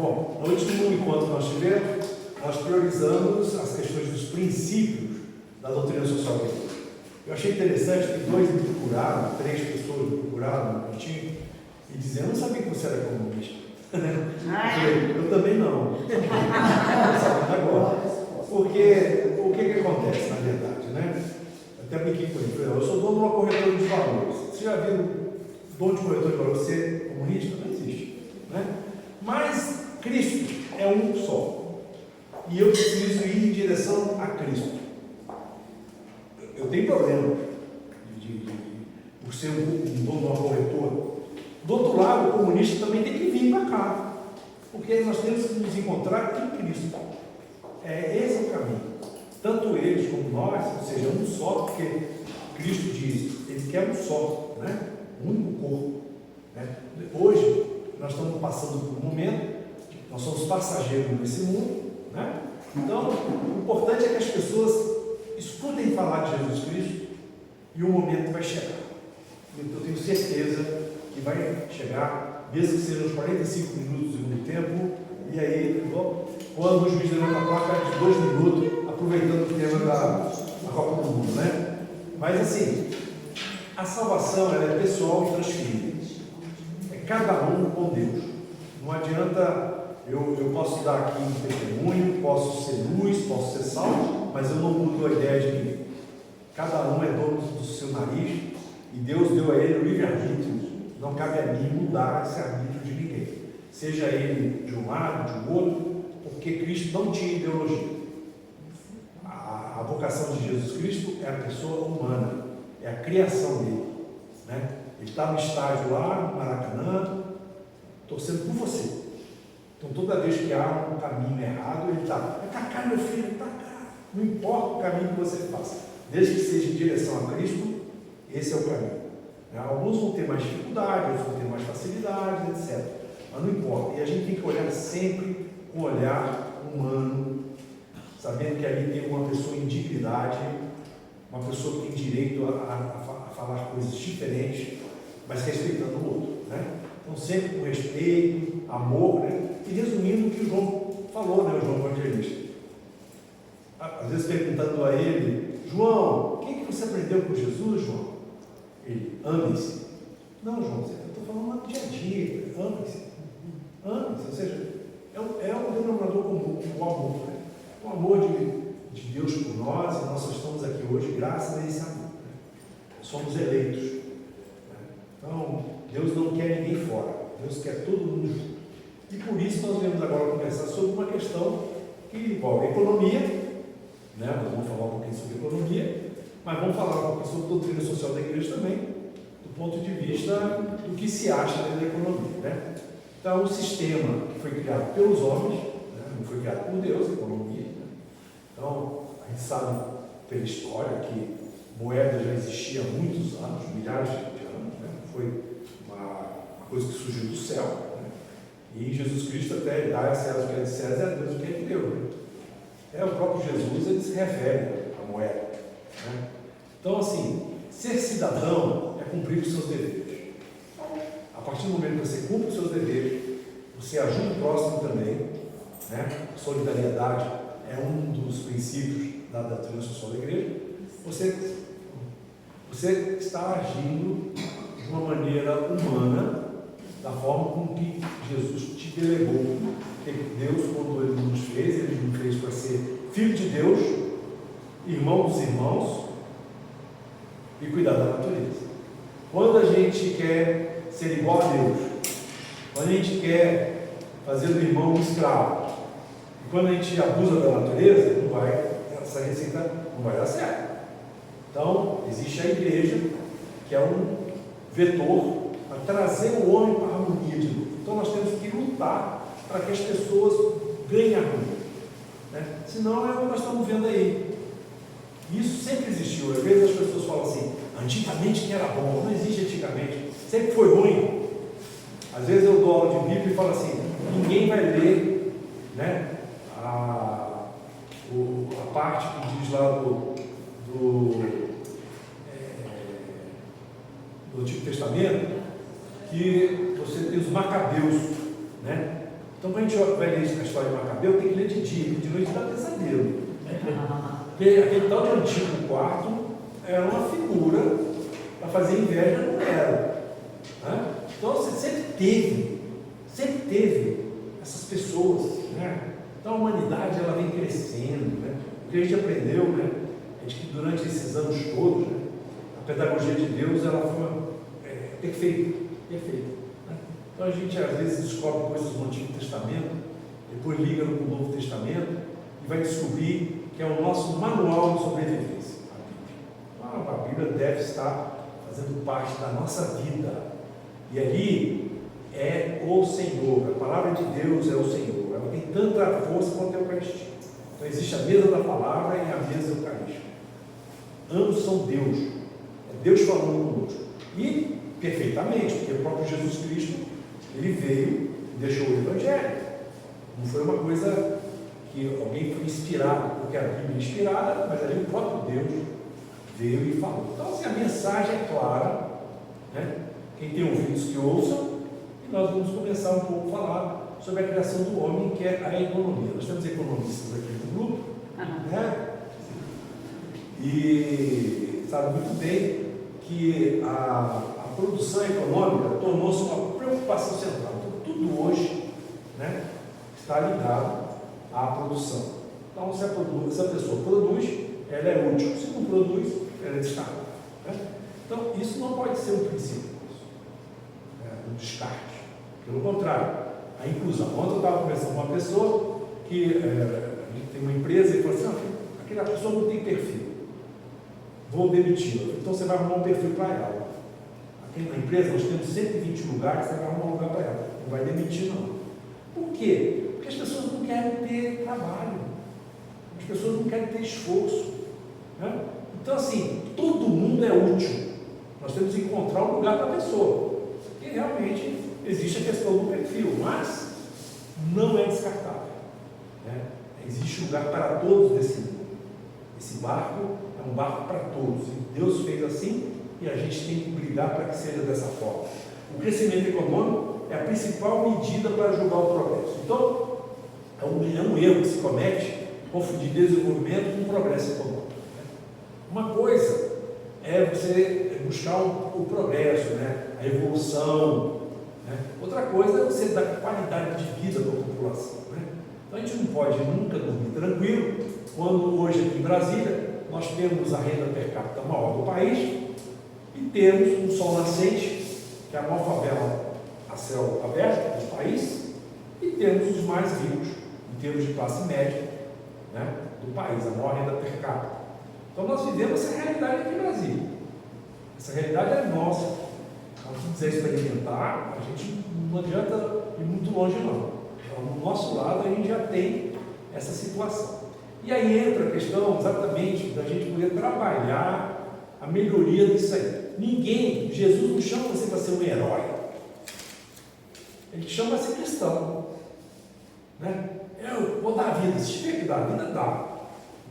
Bom, no último encontro que nós tivemos, nós priorizamos as questões dos princípios da doutrina social da igreja. Eu achei interessante que 2 me procuraram, 3 pessoas me procuraram no cantinho e diziam: eu não sabia que você era comunista. Eu também não. Eu sabia agora. Porque o que acontece, na verdade, né? Até brinquei com ele. Eu sou dono de uma corretora de valores. Você já viu dono de corretor de valores ser comunista? Não existe, né? Mas Cristo é um só. E eu preciso ir em direção a Cristo. Eu tenho problema por ser um dono de uma corretora. Do outro lado, o comunista também tem que vir para cá. Porque nós temos que nos encontrar em Cristo. Esse é o caminho. Tanto eles como nós, ou seja, um só, porque Cristo diz, ele quer um só, né? Um único corpo. Né? Hoje, nós estamos passando por um momento, nós somos passageiros nesse mundo, né? Então, o importante é que as pessoas escutem falar de Jesus Cristo e o momento vai chegar. Eu tenho certeza que vai chegar, mesmo que seja uns 45 minutos do segundo tempo, e aí, quando o juiz levanta a placa de 2 minutos, aproveitando o tema da Copa do Mundo, né? Mas assim, a salvação ela é pessoal e transferida. É cada um com Deus. Não adianta, eu posso dar aqui um testemunho, posso ser luz, posso ser sal, mas eu não mudo a ideia de ninguém. Cada um é dono do seu nariz e Deus deu a ele o livre-arbítrio. Não cabe a mim mudar esse arbítrio de ninguém. Seja ele de um lado, de um outro, porque Cristo não tinha ideologia. A vocação de Jesus Cristo é a pessoa humana, é a criação dele, né? Ele está no estádio lá, no Maracanã, torcendo por você. Então toda vez que há um caminho errado, ele está: vai para cá, meu filho, vai para cá. Não importa o caminho que você faça, desde que seja em direção a Cristo, esse é o caminho. Alguns vão ter mais dificuldade, outros vão ter mais facilidade, etc. Mas não importa. E a gente tem que olhar sempre com um olhar humano, sabendo que ali tem uma pessoa em dignidade, uma pessoa que tem direito a falar coisas diferentes, mas respeitando o outro, né? Então sempre com respeito, amor, né? E resumindo o que o João falou, né? O João Evangelista. Às vezes perguntando a ele: João, o que você aprendeu com Jesus, João? Ele: ame-se. Não, João, eu estou falando no dia a dia, ame-se. Ame-se, ou seja, é um denominador comum, o amor, né? O amor de Deus por nós, e nós estamos aqui hoje graças a esse amor, né? Somos eleitos, né? Então, Deus não quer ninguém fora, Deus quer todo mundo junto. E por isso nós viemos agora conversar sobre uma questão que envolve economia, né? Nós vamos falar um pouquinho sobre economia, mas vamos falar um pouquinho sobre doutrina social da igreja também, do ponto de vista do que se acha dentro da economia, né? Então, o sistema que foi criado pelos homens, né? Não foi criado por Deus, a economia, né? Então, a gente sabe pela história que moeda já existia há muitos anos, milhares de anos, né? Foi uma coisa que surgiu do céu, né? E Jesus Cristo até dá a César o que é de César e a Deus o que é de Deus, né? O próprio Jesus, ele se refere à moeda, né? Então, assim, ser cidadão é cumprir os seus deveres. A partir do momento que você cumpre os seus deveres, você ajuda o próximo também, né? Solidariedade é um dos princípios da doutrina social da igreja. Você está agindo de uma maneira humana, da forma com que Jesus te delegou. Porque Deus, quando Ele nos fez, Ele nos fez para ser filho de Deus, irmão dos irmãos e cuidar da natureza. Quando a gente quer ser igual a Deus, quando a gente quer fazer do irmão um escravo, e quando a gente abusa da natureza, essa receita não vai dar certo. Então, existe a igreja, que é um vetor para trazer o homem para a harmonia de Deus. Então, nós temos que lutar para que as pessoas ganhem a harmonia, né? Senão é o que nós estamos vendo aí. Isso sempre existiu. Às vezes as pessoas falam assim: antigamente que era bom. Não existe antigamente, sempre foi ruim. Às vezes eu dou aula de Bíblia e falo assim: ninguém vai ler, né, a parte que diz lá do Antigo Testamento, que você tem os macabeus, né? Então, quando a gente vai ler a história de Macabeu, tem que ler de dia, porque de noite dá pesadelo. Porque aquele tal de antigo quarto era uma figura para fazer inveja no Nero. Né? Então, você sempre teve essas pessoas. Né? Então, a humanidade ela vem crescendo. Né? O que a gente aprendeu, né, é de que durante esses anos todos, né, a pedagogia de Deus ela foi perfeita. Né? Então, a gente às vezes descobre coisas no Antigo Testamento, depois liga no Novo Testamento e vai descobrir que é o nosso manual de sobrevivência. A Bíblia deve estar fazendo parte da nossa vida. E ali é o Senhor, a palavra de Deus é o Senhor. Ela tem tanta força quanto a Eucaristia. Então existe a mesa da palavra e a mesa eucarística. Ambos são Deus. É Deus falando conosco. E perfeitamente, porque o próprio Jesus Cristo, ele veio e deixou o Evangelho. Não foi uma coisa que alguém foi inspirado, porque a Bíblia é inspirada, mas ali o próprio Deus veio e falou. Então, assim, a mensagem é clara, né? Quem tem ouvidos que ouçam, e nós vamos começar um pouco a falar sobre a criação do homem, que é a economia. Nós temos economistas aqui no grupo, né? E sabe muito bem que a produção econômica tornou-se uma preocupação central. Então, tudo hoje, né, está ligado à produção. Então, se a pessoa produz, ela é útil. Se não produz, ela é descartável. Né? Então, isso não pode ser um princípio, um descarte. Pelo contrário, a inclusão. Ontem eu estava conversando com uma pessoa que a gente tem uma empresa e falou assim: aquela pessoa não tem perfil, vou demiti-la. Então, você vai arrumar um perfil para ela. Aqui na empresa nós temos 120 lugares, você vai arrumar um lugar para ela. Não vai demitir, não. Por quê? Porque as pessoas não querem ter trabalho. As pessoas não querem ter esforço. Né? Então, assim, todo mundo é útil. Nós temos que encontrar um lugar para a pessoa. E realmente existe a questão do perfil, mas não é descartável. Né? Existe lugar para todos nesse mundo. Esse barco é um barco para todos. E Deus fez assim e a gente tem que brigar para que seja dessa forma. O crescimento econômico é a principal medida para julgar o progresso. Então, é um erro que se comete confundir desenvolvimento com progresso econômico. Uma coisa é você buscar o progresso, né? A evolução. Né? Outra coisa é você dar qualidade de vida para a população. Né? Então a gente não pode nunca dormir tranquilo quando hoje aqui em Brasília nós temos a renda per capita maior do país e temos um sol nascente, que é a maior favela a céu aberto do país, e temos os mais ricos em termos de classe média, né, do país, a maior renda per capita. Então nós vivemos essa realidade aqui no Brasil. Essa realidade é nossa. Então, se quiser experimentar, a gente não adianta ir muito longe, não. Então, no nosso lado, a gente já tem essa situação. E aí entra a questão exatamente da gente poder trabalhar a melhoria disso aí. Jesus não chama você para ser um herói. Ele te chama para ser cristão. Né? Eu vou dar a vida, se tiver que dar a vida, dá.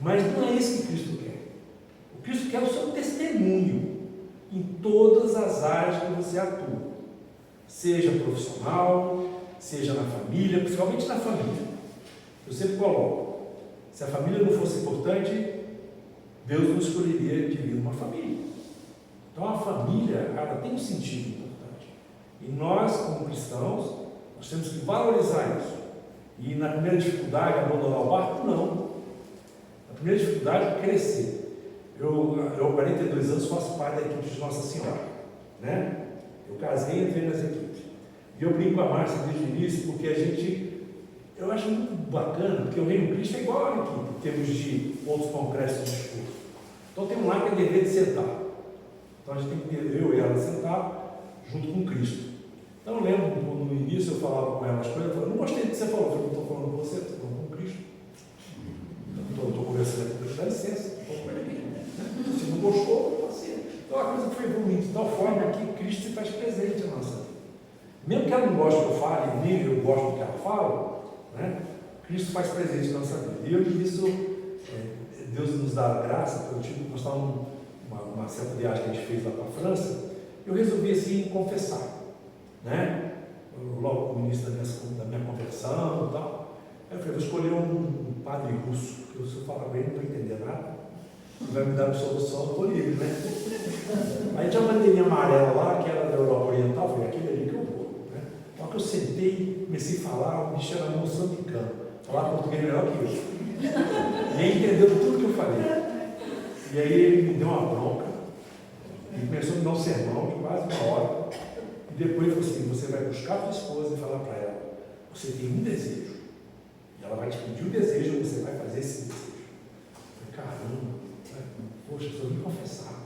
Mas não é isso que Cristo quer. O Cristo quer o seu testemunho em todas as áreas que você atua. Seja profissional, seja na família, principalmente na família. Eu sempre coloco, se a família não fosse importante, Deus não escolheria dividir uma família. Então a família, ela tem um sentido importante. E nós, como cristãos, nós temos que valorizar isso. E na primeira dificuldade, abandonar o barco? Não. A primeira dificuldade é crescer. Eu, há 42 anos, faço parte da equipe de Nossa Senhora. Né? Eu casei e entrei nas equipes. E eu brinco com a Márcia desde o início, porque eu acho muito bacana, porque o Reino Cristo é igual a equipe, em termos de outros congressos de discurso. Então tem um lá que é dever de sentar. Então a gente tem que, eu e ela, sentar junto com Cristo. Então eu lembro, no início eu falava com ela as coisas, eu falava, não gostei do que você falou, eu falei, não estou falando com você, estou falando com Cristo. Então estou conversando com Cristo, dá licença, estou com ele aqui. Se não gostou, passei. Então a coisa foi evoluindo de tal forma que Cristo se faz presente na nossa vida. Mesmo que ela não goste que eu fale, nem eu gosto do que ela fala, né? Cristo faz presente na nossa vida. E eu disse, Deus nos dá a graça, nós estávamos numa certa viagem que a gente fez lá para a França, eu resolvi assim confessar. Né? logo no início da minha conversão e tal. Aí eu falei, vou escolher um padre russo, porque se eu falar bem, não estou entendendo nada. Ele vai me dar absolução, eu estou livre, né? Aí tinha uma bandeirinha amarela lá, que era da Europa Oriental, eu falei, aquele ali que eu vou. Né? Então que eu sentei, comecei a falar, o bicho era moçambicano, falava português melhor que eu. E ele entendeu tudo que eu falei. E aí ele me deu uma bronca, e começou a me dar um sermão de quase uma hora. E depois ele falou assim, você vai buscar a tua esposa e falar para ela, você tem um desejo. E ela vai te pedir o desejo e você vai fazer esse desejo. Eu falei, caramba, poxa, só me confessar.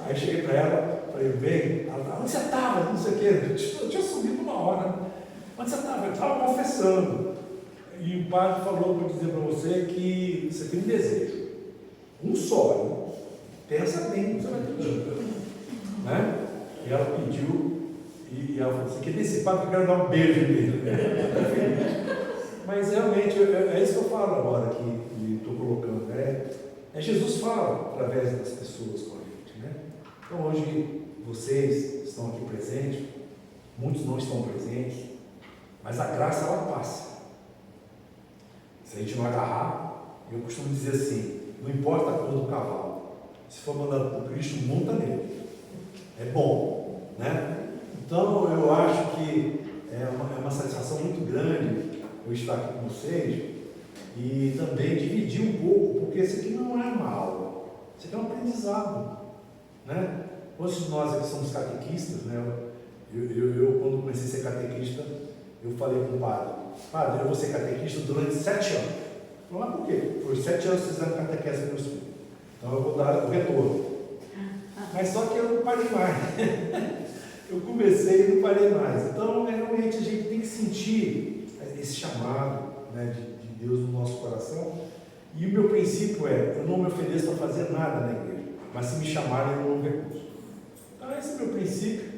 Aí eu cheguei para ela, falei, bem, ela, onde você estava? Não sei o quê. Eu tinha subido uma hora. Né? Onde você estava? Eu estava confessando. E o padre falou para dizer para você que você tem um desejo. Um só. Né? Pensa bem, você vai pedir. Né? E ela pediu, e ela falou, você quer desse padre, eu quero dar um beijo nele. Mas realmente, é isso que eu falo agora aqui, e estou colocando. Jesus fala através das pessoas com a gente. Né? Então hoje vocês estão aqui presentes, muitos não estão presentes, mas a graça ela passa. Se a gente não agarrar, eu costumo dizer assim, não importa a cor do cavalo, se for mandado por Cristo, monta nele. É bom, né? Então eu acho que é uma satisfação muito grande eu estar aqui com vocês e também dividir um pouco, porque isso aqui não é uma aula, isso aqui é um aprendizado, né? Todos de nós aqui somos catequistas, né? Eu quando comecei a ser catequista, eu falei com o padre, eu vou ser catequista durante 7 anos. Falei, mas por quê? Foi 7 anos vocês fizeram catequese para meus filhos, então eu vou dar o retorno. Mas só que eu não parei mais. Eu comecei e não parei mais. Então, realmente, a gente tem que sentir esse chamado, né, de Deus no nosso coração. E o meu princípio é, eu não me ofereço para fazer nada na igreja, mas se me chamarem, eu não recurso. Então, esse é o meu princípio,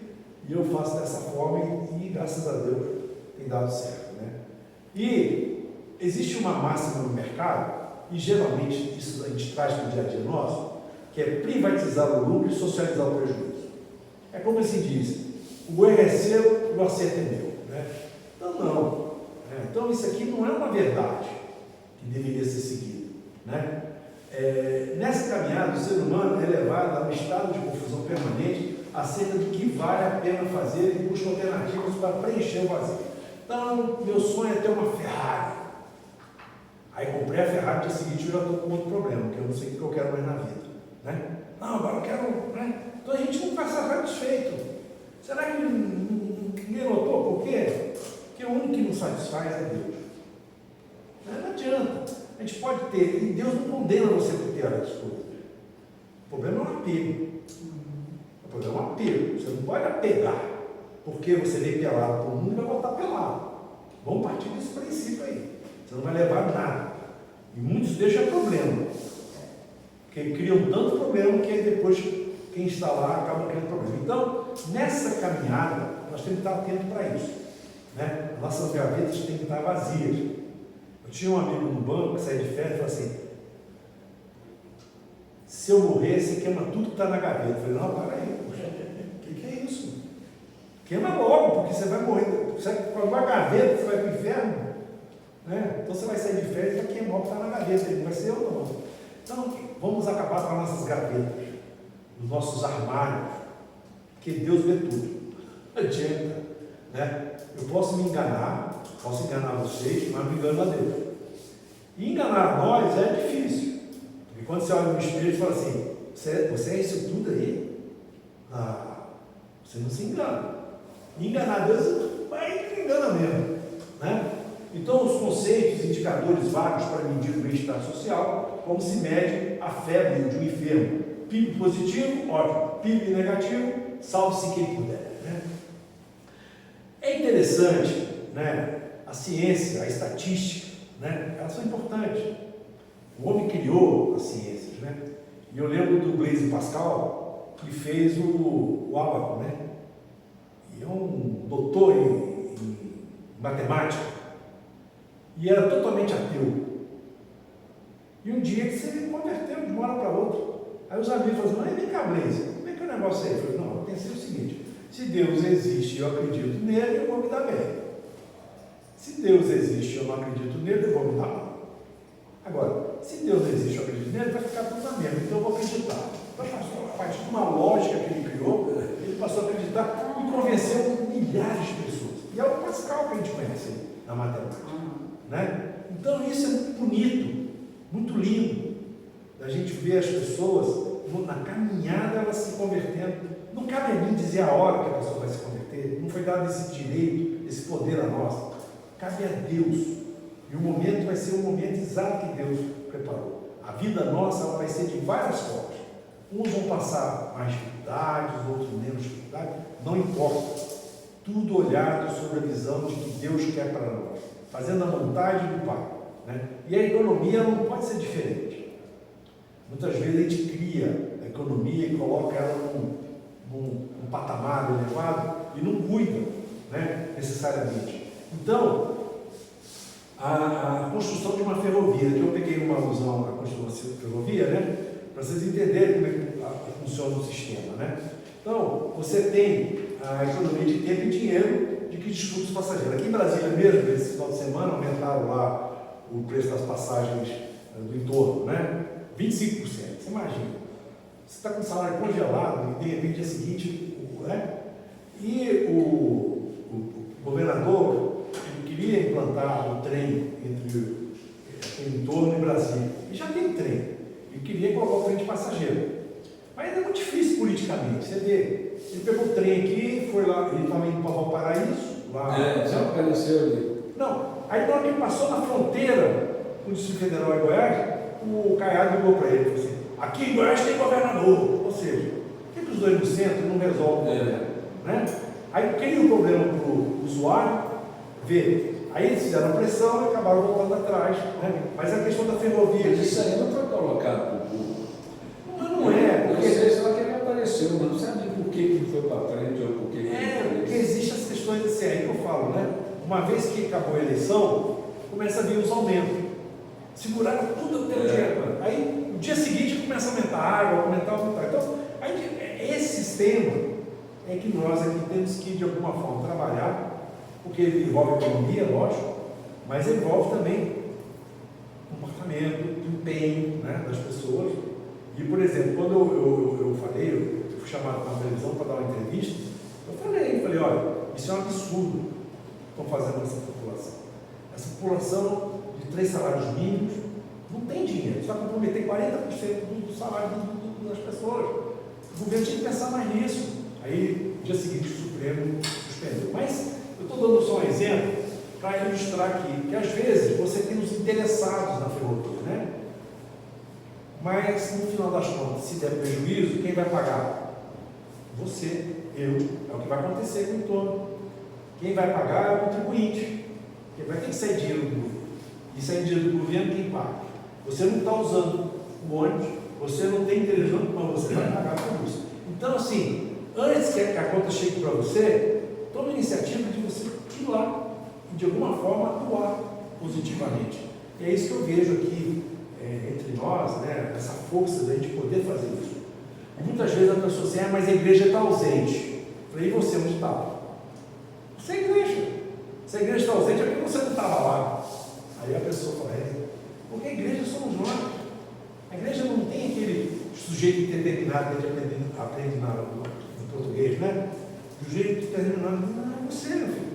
e eu faço dessa forma, e graças a Deus, tem dado certo. Né? E existe uma máxima no mercado, e geralmente isso a gente traz para o dia a dia nosso, que é privatizar o lucro e socializar o prejuízo. É como se diz, o erro é seu, o acerto é meu. Né? Então, não. Então, isso aqui não é uma verdade que deveria ser seguida. Né? Nessa caminhada, o ser humano é levado a um estado de confusão permanente acerca do que vale a pena fazer e busca alternativas para preencher o vazio. Então, meu sonho é ter uma Ferrari. Aí comprei a Ferrari, no dia seguinte eu já estou com outro problema, que eu não sei o que eu quero mais na vida. Né? Não, agora eu quero. Né? Então a gente não vai estar satisfeito. Será que ninguém notou por quê? Porque o único que nos satisfaz é Deus. Não adianta. A gente pode ter, e Deus não condena você por ter as coisas. O problema é o apego. O problema é o apego. Você não pode apegar, porque você veio pelado para o mundo e vai voltar pelado. Vamos partir desse princípio aí. Você não vai levar nada. E muitos deixam problema. Porque criam tanto problema que aí depois quem está lá acaba criando problema. Então, nessa caminhada, nós temos que estar atentos para isso. Né? Nossas gavetas têm que estar vazias. Eu tinha um amigo no banco que saía de férias e falou assim, se eu morrer, você queima tudo que está na gaveta. Eu falei, não, para aí, poxa, o que é isso? Queima logo, porque você vai morrer. Você com uma gaveta, você vai para o inferno. Né? Então você vai sair de férias e vai queimar o que está na gaveta, ele não vai ser eu não. Então, vamos acabar com as nossas gavetas, os nossos armários, porque Deus vê tudo. Não adianta. Né? Eu posso me enganar, posso enganar vocês, mas me engano a Deus. E enganar nós é difícil. Porque quando você olha no espelho e fala assim, você é isso tudo aí? Você não se engana. E enganar Deus, vai que engana mesmo. Né? Então, os conceitos, indicadores vagos para medir o bem-estar social, como se mede a febre de um enfermo. PIB positivo, ótimo. PIB negativo, salve-se quem puder. Né? É interessante, né? A ciência, a estatística, né? Elas são importantes. O homem criou as ciências. Né? E eu lembro do Blaise Pascal, que fez o ábaco. Né? E é um doutor em matemática. E era totalmente ateu. E um dia ele se converteu de uma hora para outra. Aí os amigos falaram assim, mas vem cá, Blaise, como é que é o negócio aí? Eu falei, não, eu pensei o seguinte, Se Deus existe e eu acredito nele, eu vou me dar bem. Se Deus existe e eu não acredito nele, eu vou me dar mal. Agora, se Deus não existe e eu acredito nele, vai ficar tudo na mesma, então eu vou acreditar. Então, a partir de uma lógica que ele criou, ele passou a acreditar e convenceu milhares de pessoas. E é o Pascal que a gente conhece na matemática. Né? Então, isso é muito bonito, muito lindo, da gente ver as pessoas na caminhada, elas se convertendo. Não cabe a mim dizer a hora que a pessoa vai se converter, não foi dado esse direito, esse poder a nós. Cabe a Deus. E o momento vai ser o momento exato que Deus preparou. A vida nossa ela vai ser de várias formas. Uns vão passar mais dificuldades, outros menos dificuldades, não importa. Tudo olhado sobre a visão de que Deus quer para nós, fazendo a vontade do Pai. Né? E a economia não pode ser diferente. Muitas vezes a gente cria a economia e coloca ela num patamar elevado e não cuida, né, necessariamente. Então, a construção de uma ferrovia, que eu peguei uma alusão à construção da ferrovia, né, para vocês entenderem como é que funciona o sistema. Né? Então, você tem a economia de tempo e dinheiro de que disputa os passageiros. Aqui em Brasília mesmo, esse final de semana, aumentaram lá o preço das passagens do entorno, né? 25%. Você imagina. Você está com o salário congelado e de repente dia seguinte, né? E o governador ele queria implantar o trem entre o entorno e Brasília. E já tem trem. Ele queria colocar o trem de passageiro. Mas é muito difícil politicamente. Você vê, ele pegou o trem aqui, foi lá, ele estava indo para Valparaíso. Lá, já apareceu ali. Não, aí na hora que ele passou na fronteira com o Distrito Federal e Goiás, o Caiado ligou para ele e falou assim: aqui em Goiás tem governador. Ou seja, por que os dois no centro não resolvem o problema? Né? Aí cria um problema para o usuário ver. Aí eles fizeram pressão e acabaram voltando atrás. Né? Mas a questão da ferrovia. Mas isso aí não foi colocado para o público. Não é, porque. Não sei só que ele apareceu, mas não sabe por que ele foi para frente ou por que ele foi. Porque existem as questões assim, aí que eu falo, né? Uma vez que acabou a eleição, começa a vir os aumentos. Seguraram tudo até o dia. Aí, no dia seguinte, começa a aumentar a água, aumentar. Então, aí, esse sistema é que nós aqui temos que, de alguma forma, trabalhar, porque ele envolve economia, lógico, mas envolve também comportamento, empenho, né, das pessoas. E, por exemplo, quando eu falei, eu fui chamado para uma televisão para dar uma entrevista, eu falei, olha, isso é um absurdo que estão fazendo essa população. Essa população de 3 salários mínimos não tem dinheiro, você vai comprometer 40% do salário das pessoas. O governo tinha que pensar mais nisso. Aí, no dia seguinte, o Supremo suspendeu. Mas eu estou dando só um exemplo para ilustrar aqui, que às vezes você tem os interessados na ferrovia, né? Mas, no final das contas, se der prejuízo, quem vai pagar? Você, eu. É o que vai acontecer com o entorno. Quem vai pagar é o contribuinte. Quem vai ter que sair dinheiro do governo. E sair dinheiro do governo, quem paga? Você não está usando o ônibus, você não tem interesse, mas você vai pagar por isso. Então, assim, antes que a conta chegue para você, tome a iniciativa de você ir lá e, de alguma forma, atuar positivamente. E é isso que eu vejo aqui entre nós, né, essa força da gente poder fazer isso. E muitas vezes a pessoa diz assim, mas a igreja está ausente. Eu falei, e você onde estava? Você é a igreja. Se a igreja está ausente, é porque você não estava lá. Aí a pessoa fala, porque a igreja somos nós. A igreja não tem aquele sujeito determinado que a gente aprende no português, né? Do jeito determinado, não é você, meu filho.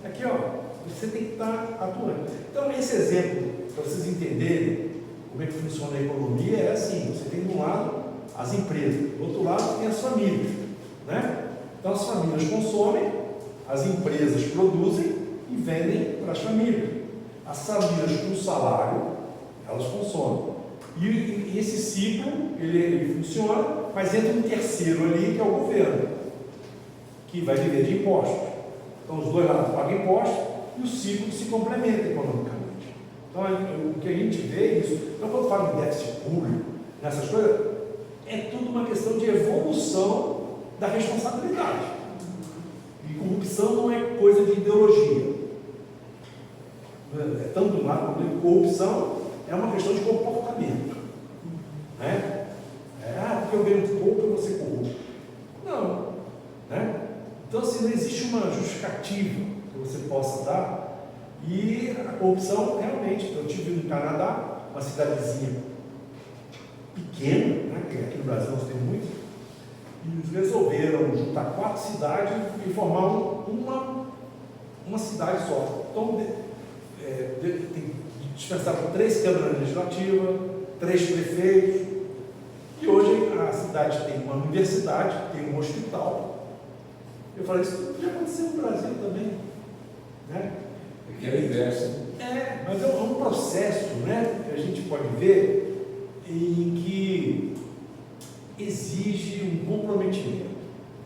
Aqui, ó, você tem que estar atuando. Então, esse exemplo, para vocês entenderem como é que funciona a economia, é assim: você tem de um lado as empresas, do outro lado tem as famílias, né? Então, as famílias consomem, as empresas produzem e vendem para as famílias. As famílias com salário, elas consomem. E esse ciclo, ele funciona, mas entra um terceiro ali, que é o governo, que vai viver de impostos. Então, os dois lados pagam impostos e o ciclo se complementa economicamente. Então, o que a gente vê é isso. Então, quando fala em déficit público, nessas coisas, é tudo uma questão de evolução da responsabilidade. E corrupção não é coisa de ideologia. É tanto do lado como corrupção é uma questão de comportamento. Né? Porque eu ganho pouco e você corrupto. Não. Né? Então, assim, não existe uma justificativa que você possa dar. E a corrupção, realmente, eu tive no Canadá, uma cidadezinha pequena, né, que aqui no Brasil nós temos muito, e eles resolveram juntar 4 cidades e formar uma cidade só. Então, dispensaram 3 câmaras legislativas, 3 prefeitos, e hoje a cidade tem uma universidade, tem um hospital. Eu falei, isso tudo já aconteceu no Brasil também, né? Que é o inverso. Mas é um processo, né, que a gente pode ver em que exige um comprometimento,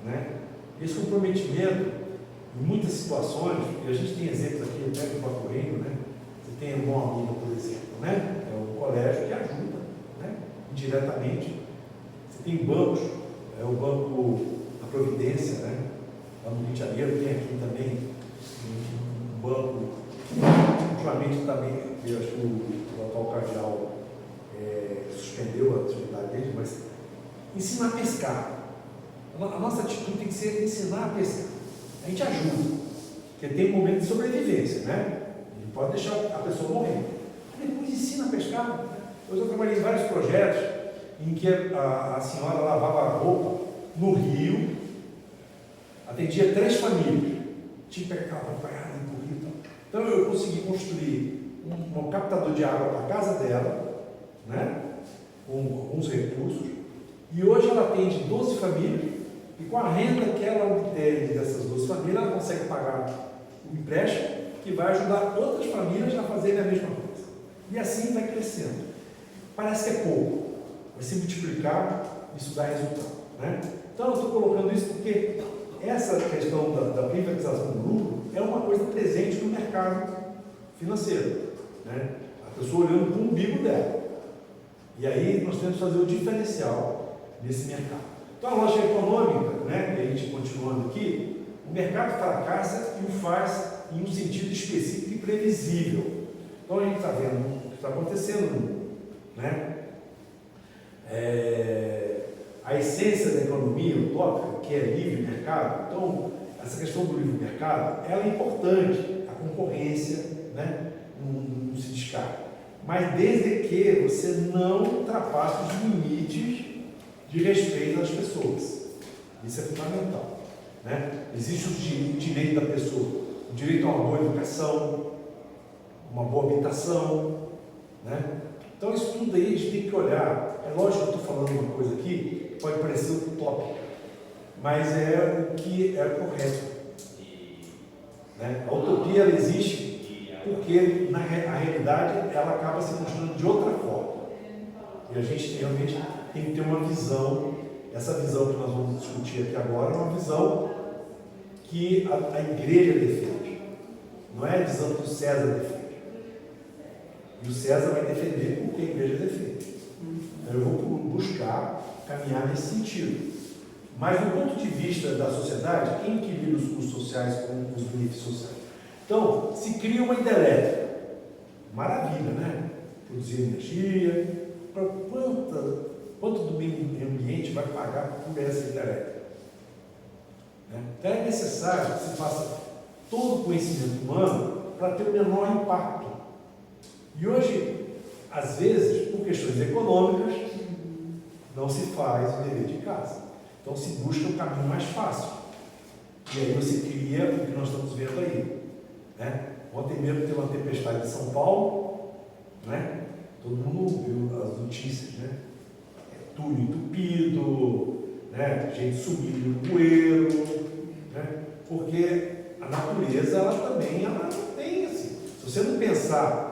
né? Esse comprometimento, em muitas situações, e a gente tem exemplos aqui até do Bacurinho, né? Você tem um bom amigo, por exemplo, né? É um colégio que ajuda, né? Indiretamente. Você tem bancos, o Banco da Providência, né? Lá no Rio de Janeiro, tem aqui também um banco, ultimamente também, eu acho que o atual cardeal suspendeu a atividade dele, mas ensinar a pescar. A nossa atitude tem que ser ensinar a pescar. A gente ajuda, porque tem um momento de sobrevivência, né? A gente pode deixar a pessoa morrer. Depois ensina a pescar. Eu já trabalhei em vários projetos em que a senhora lavava a roupa no rio, atendia 3 famílias, tinha que pegar acompanhada no rio. Então eu consegui construir um captador de água para a casa dela, né? Com alguns recursos, e hoje ela atende 12 famílias, e com a renda que ela obtém dessas 12 famílias, ela consegue pagar o empréstimo que vai ajudar outras famílias a fazerem a mesma coisa. E assim vai crescendo. Parece que é pouco, vai se multiplicar, isso dá resultado, né? Então eu estou colocando isso porque essa questão da privatização do lucro é uma coisa presente no mercado financeiro, né? A pessoa olhando para o umbigo dela. E aí nós temos que fazer o diferencial nesse mercado. Então a lógica econômica, né, e a gente continuando aqui, o mercado fracassa e o faz em um sentido específico e previsível. Então a gente está vendo o que está acontecendo, né? A essência da economia utópica, que é livre mercado. Então, essa questão do livre mercado, ela é importante, a concorrência, né, não se descarta. Mas desde que você não ultrapasse os limites de respeito às pessoas. Isso é fundamental, né? Existe o direito da pessoa, o direito a uma boa educação, uma boa habitação, né? Então isso tudo aí a gente tem que olhar. É lógico que eu estou falando uma coisa aqui que pode parecer utópica, mas é o que é correto, né? A utopia ela existe porque a realidade ela acaba se mostrando de outra forma. E a gente realmente tem que ter uma visão. Essa visão que nós vamos discutir aqui agora é uma visão que a igreja defende, não é a visão que o César defende. E o César vai defender o que a igreja defende. Então eu vou buscar caminhar nesse sentido. Mas do ponto de vista da sociedade, quem equilibra os custos sociais com os benefícios sociais? Então, se cria uma hidrelétrica. Maravilha, né? Produzir energia. Para quanto do meio ambiente vai pagar por essa hidrelétrica? Né? Então é necessário que se faça todo o conhecimento humano para ter o menor impacto. E hoje, às vezes, por questões econômicas, não se faz o dever de casa. Então se busca o caminho mais fácil. E aí você cria o que nós estamos vendo aí, né? Ontem mesmo teve uma tempestade em São Paulo, né? Todo mundo viu as notícias, né? Túnel entupido, né? Gente subindo no bueiro, né? Porque a natureza, ela também ela não tem assim. Se você não pensar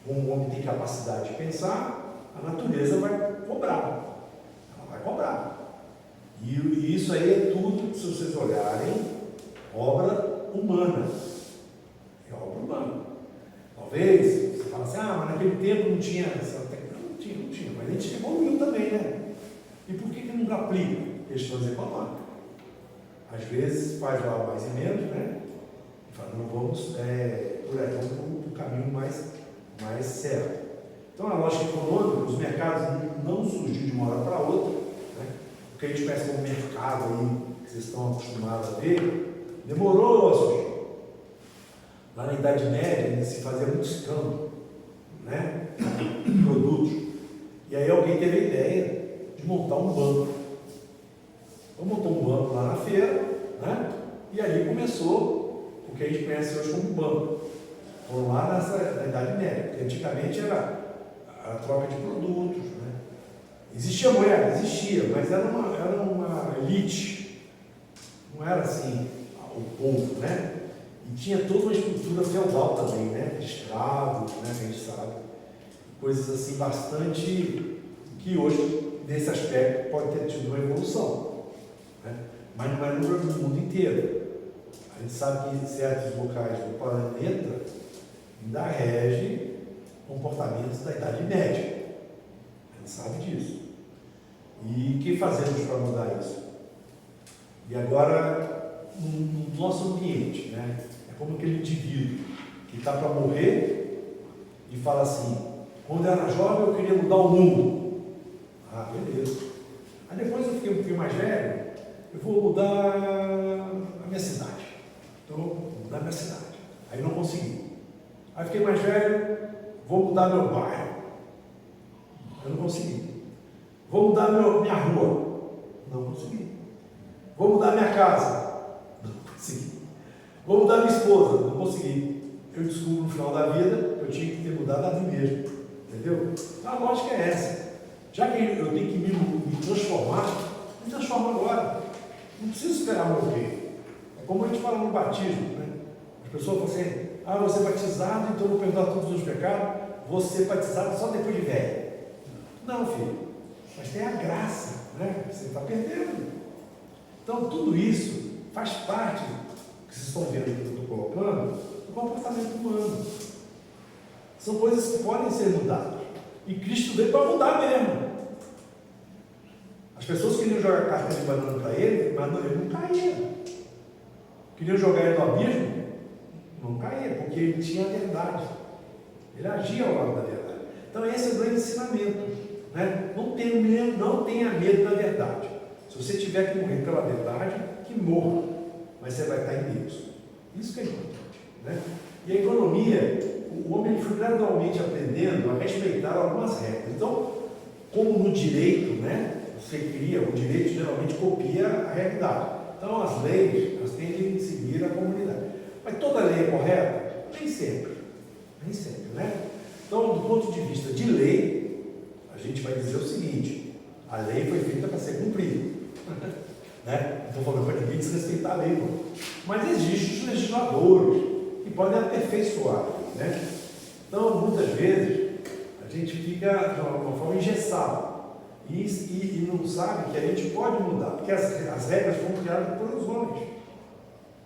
como o homem tem capacidade de pensar, a natureza vai cobrar. Ela vai cobrar. E isso aí é tudo, se vocês olharem, obra humana. É obra humana. Talvez você fale assim, mas naquele tempo não tinha essa tecnologia. Não tinha, mas a gente evoluiu também, né? E por que não aplica? Questões econômicas. Às vezes faz lá mais e menos, né? E fala, não vamos por aí, vamos para o caminho mais certo. Então a lógica econômica, os mercados não surgiu de uma hora para outra, né? que a gente conhece como mercado aí, que vocês estão acostumados a ver, demorou a surgir. Lá na Idade Média se fazia muito escambo, né? De produtos. E aí alguém teve a ideia de montar um banco. Então montou um banco lá na feira, né? E ali começou o que a gente conhece hoje como banco. Foram lá na Idade Média, porque antigamente era a troca de produtos, né? Existia moeda, existia, mas era uma elite, não era assim o povo, né? E tinha toda uma estrutura feudal também, né? Escravos, né? Que a gente sabe, coisas assim bastante, que hoje, nesse aspecto, pode ter tido uma evolução, né? Mas não é no mundo inteiro. A gente sabe que em certos locais do planeta ainda rege comportamentos da Idade Média. A gente sabe disso. E o que fazemos para mudar isso? E agora, no nosso ambiente, né? É como aquele indivíduo que está para morrer e fala assim: quando eu era jovem eu queria mudar o mundo. Ah, beleza. Aí depois eu fiquei um pouquinho mais velho, eu vou mudar a minha cidade. Então, vou mudar a minha cidade. Aí não consegui. Aí fiquei mais velho, vou mudar meu bairro. Eu não consegui. Vou mudar minha rua. Não consegui. Vou mudar minha casa. Não consegui. Vou mudar minha esposa. Não consegui. Eu descubro no final da vida, eu tinha que ter mudado a mim mesmo. Entendeu? Então, a lógica é essa. Já que eu tenho que me transformar, me transformo agora. Não preciso esperar morrer. É como a gente fala no batismo, né? As pessoas falam assim: ah, você é batizado, então eu vou perdoar todos os pecados. Você é batizado só depois de velho. Não, filho. Mas tem a graça, né? Você está perdendo. Então, tudo isso faz parte, que vocês estão vendo que eu estou colocando, do comportamento humano. São coisas que podem ser mudadas. E Cristo veio para mudar mesmo. As pessoas queriam jogar carta de banana para ele, mas ele não caía. Queriam jogar ele no abismo, não caía, porque ele tinha a verdade. Ele agia ao lado da verdade. Então esse é o grande ensinamento, né? Não tenha medo da verdade. Se você tiver que morrer pela verdade, que morra, mas você vai estar em Deus. Isso que é importante, né? E a economia, o homem foi gradualmente aprendendo a respeitar algumas regras. Então, como no direito, né? Você cria, o direito geralmente copia a realidade. Então as leis, elas tendem a seguir a comunidade. Mas toda lei é correta? Nem sempre. Nem sempre, né? Então, do ponto de vista de lei, a gente vai dizer o seguinte: a lei foi feita para ser cumprida. Né? Não estou falando para ninguém desrespeitar a lei, não. Mas existem os legisladores que podem aperfeiçoar, né? Então, muitas vezes, a gente fica de uma forma engessada e não sabe que a gente pode mudar, porque as regras foram criadas pelos homens.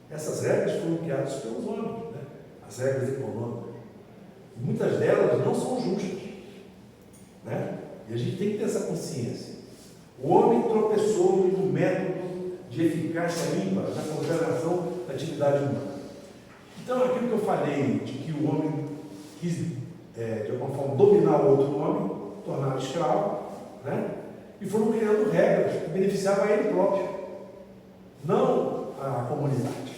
Essas regras foram criadas pelos homens, né? As regras econômicas. E muitas delas não são justas, né? E a gente tem que ter essa consciência. O homem tropeçou no método de eficácia ímpar na conservação da atividade humana. Então, aquilo que eu falei de que o homem quis, de alguma forma, dominar o outro homem, torná-lo escravo, né? E foram criando regras que beneficiavam a ele próprio, não a comunidade.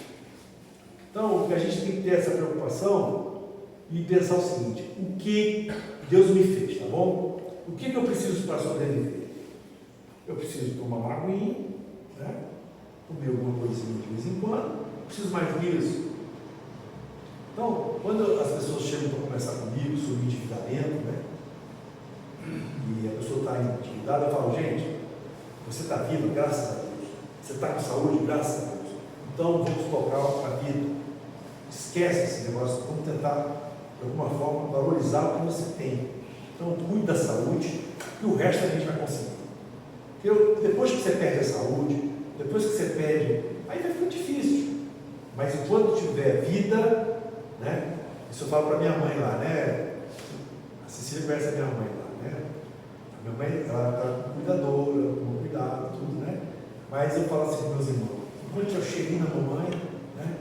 Então, a gente tem que ter essa preocupação e pensar o seguinte: o que Deus me fez, tá bom? O que eu preciso para sobreviver? Eu preciso tomar uma aguinha, né? Comer alguma coisinha de vez em quando. Preciso mais do que isso. Então, quando as pessoas chegam para conversar comigo sobre endividamento, né? E a pessoa está endividada, eu falo: gente, você está vivo, graças a Deus. Você está com saúde, graças a Deus. Então, vamos tocar a vida. Esquece esse negócio, vamos tentar, de alguma forma, valorizar o que você tem. Então, cuide da saúde, e o resto a gente vai conseguir. Porque depois que você perde a saúde, depois que você perde, aí vai ficar difícil. Mas enquanto tiver vida, né? Isso eu falo para minha mãe lá, né? A Cecília conhece a minha mãe lá, né? A minha mãe, ela está cuidadora, com cuidado, tudo, né? Mas eu falo assim para meus irmãos: enquanto eu cheguei na mamãe, né?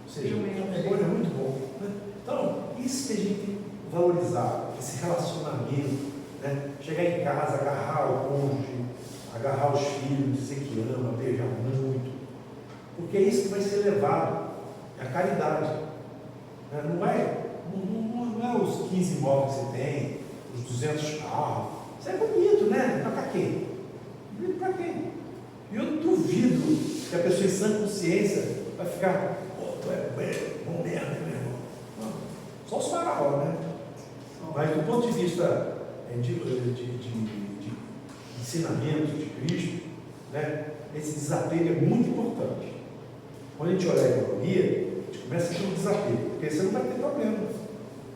Ou seja, é muito bom, né? Então, isso que a gente tem que valorizar, esse relacionamento, né? Chegar em casa, agarrar o cônjuge, agarrar os filhos, dizer que ama, beijar muito, porque é isso que vai ser levado, é a caridade. Não é os 15 imóveis que você tem, os 200 carros, isso é bonito, né? Mas para quem? Bonito para quem? E eu duvido que a pessoa em sã consciência vai ficar, tu é bom merda, meu irmão. Não, só os faraós, né? Mas do ponto de vista de ensinamento de Cristo, né, esse desapego é muito importante. Quando a gente olha a economia, a gente começa com um desapego, porque você não vai ter problema.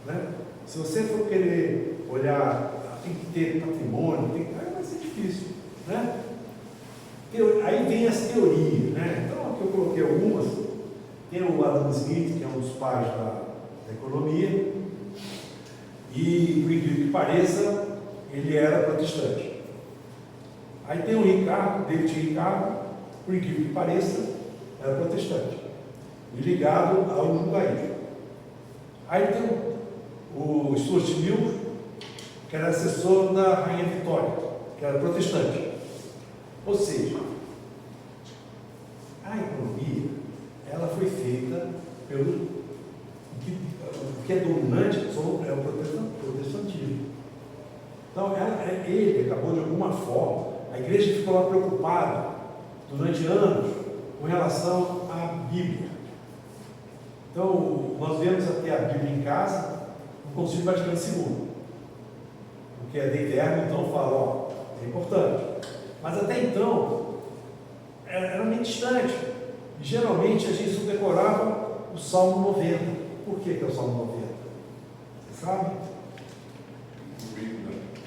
Né? Se você for querer olhar, tem que ter patrimônio, aí vai ser difícil. Né? Aí vem as teorias. Né? Então, aqui eu coloquei algumas. Tem o Adam Smith, que é um dos pais da economia, e, por incrível que pareça, ele era protestante. Aí tem o Ricardo, David Ricardo, por incrível que pareça, era protestante, e ligado ao judaísmo. Aí tem o Stuart Mill, que era assessor da Rainha Vitória, que era protestante. Ou seja, a economia, ela foi feita pelo... O que é dominante é o protestantismo. Então, ele acabou de alguma forma, a igreja ficou lá preocupada durante anos com relação à Bíblia. Então, nós vemos até a Bíblia em casa no Concílio Vaticano II, porque a de inverno, então, fala, é importante. Mas até então, era meio distante. E, geralmente, a gente só decorava o Salmo 90. Por que é o Salmo 90? Você sabe?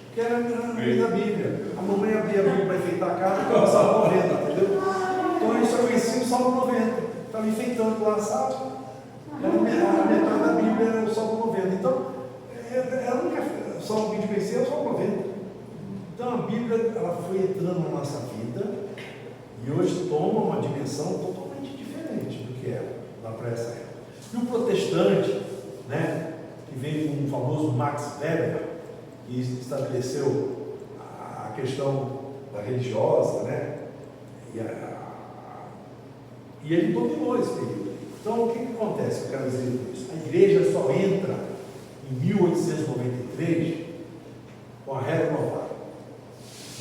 Porque era da Bíblia. A mamãe abria a Bíblia para enfeitar a casa, porque era o Salmo 90, entendeu? Então a gente só conhecia o Salmo 90. Estava enfeitando lá, sabe? A metade da Bíblia era o Salmo 90. Então, a única Salmo que a gente conhecia é o Salmo 90. Então a Bíblia, ela foi entrando na nossa vida e hoje toma uma dimensão totalmente diferente do que era lá para essa época. E o protestante, né, que vem com o famoso Max Weber, que estabeleceu a questão da religiosa, né, e ele dominou esse período. Então, o que acontece? Eu quero dizer com isso. A igreja só entra em 1893 com a regra novada.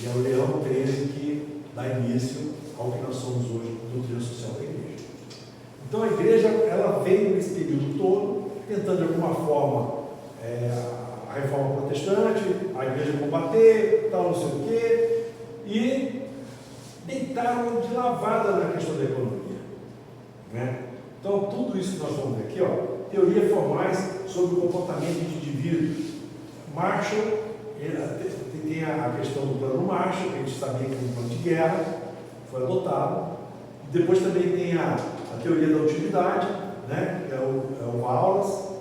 E é o Leão XIII que dá início ao que nós somos hoje, doutrina social da igreja. Então a igreja, ela veio nesse período todo, tentando de alguma forma a reforma protestante, a igreja combater, tal, não sei o quê, e deitaram de lavada na questão da economia. Né? Então tudo isso que nós vamos ver aqui, ó, teorias formais sobre o comportamento de indivíduos. Marshall, tem a questão do plano Marshall, que a gente sabia que era um plano de guerra, foi adotado. Depois também tem a teoria da utilidade, né, que é o Wallace.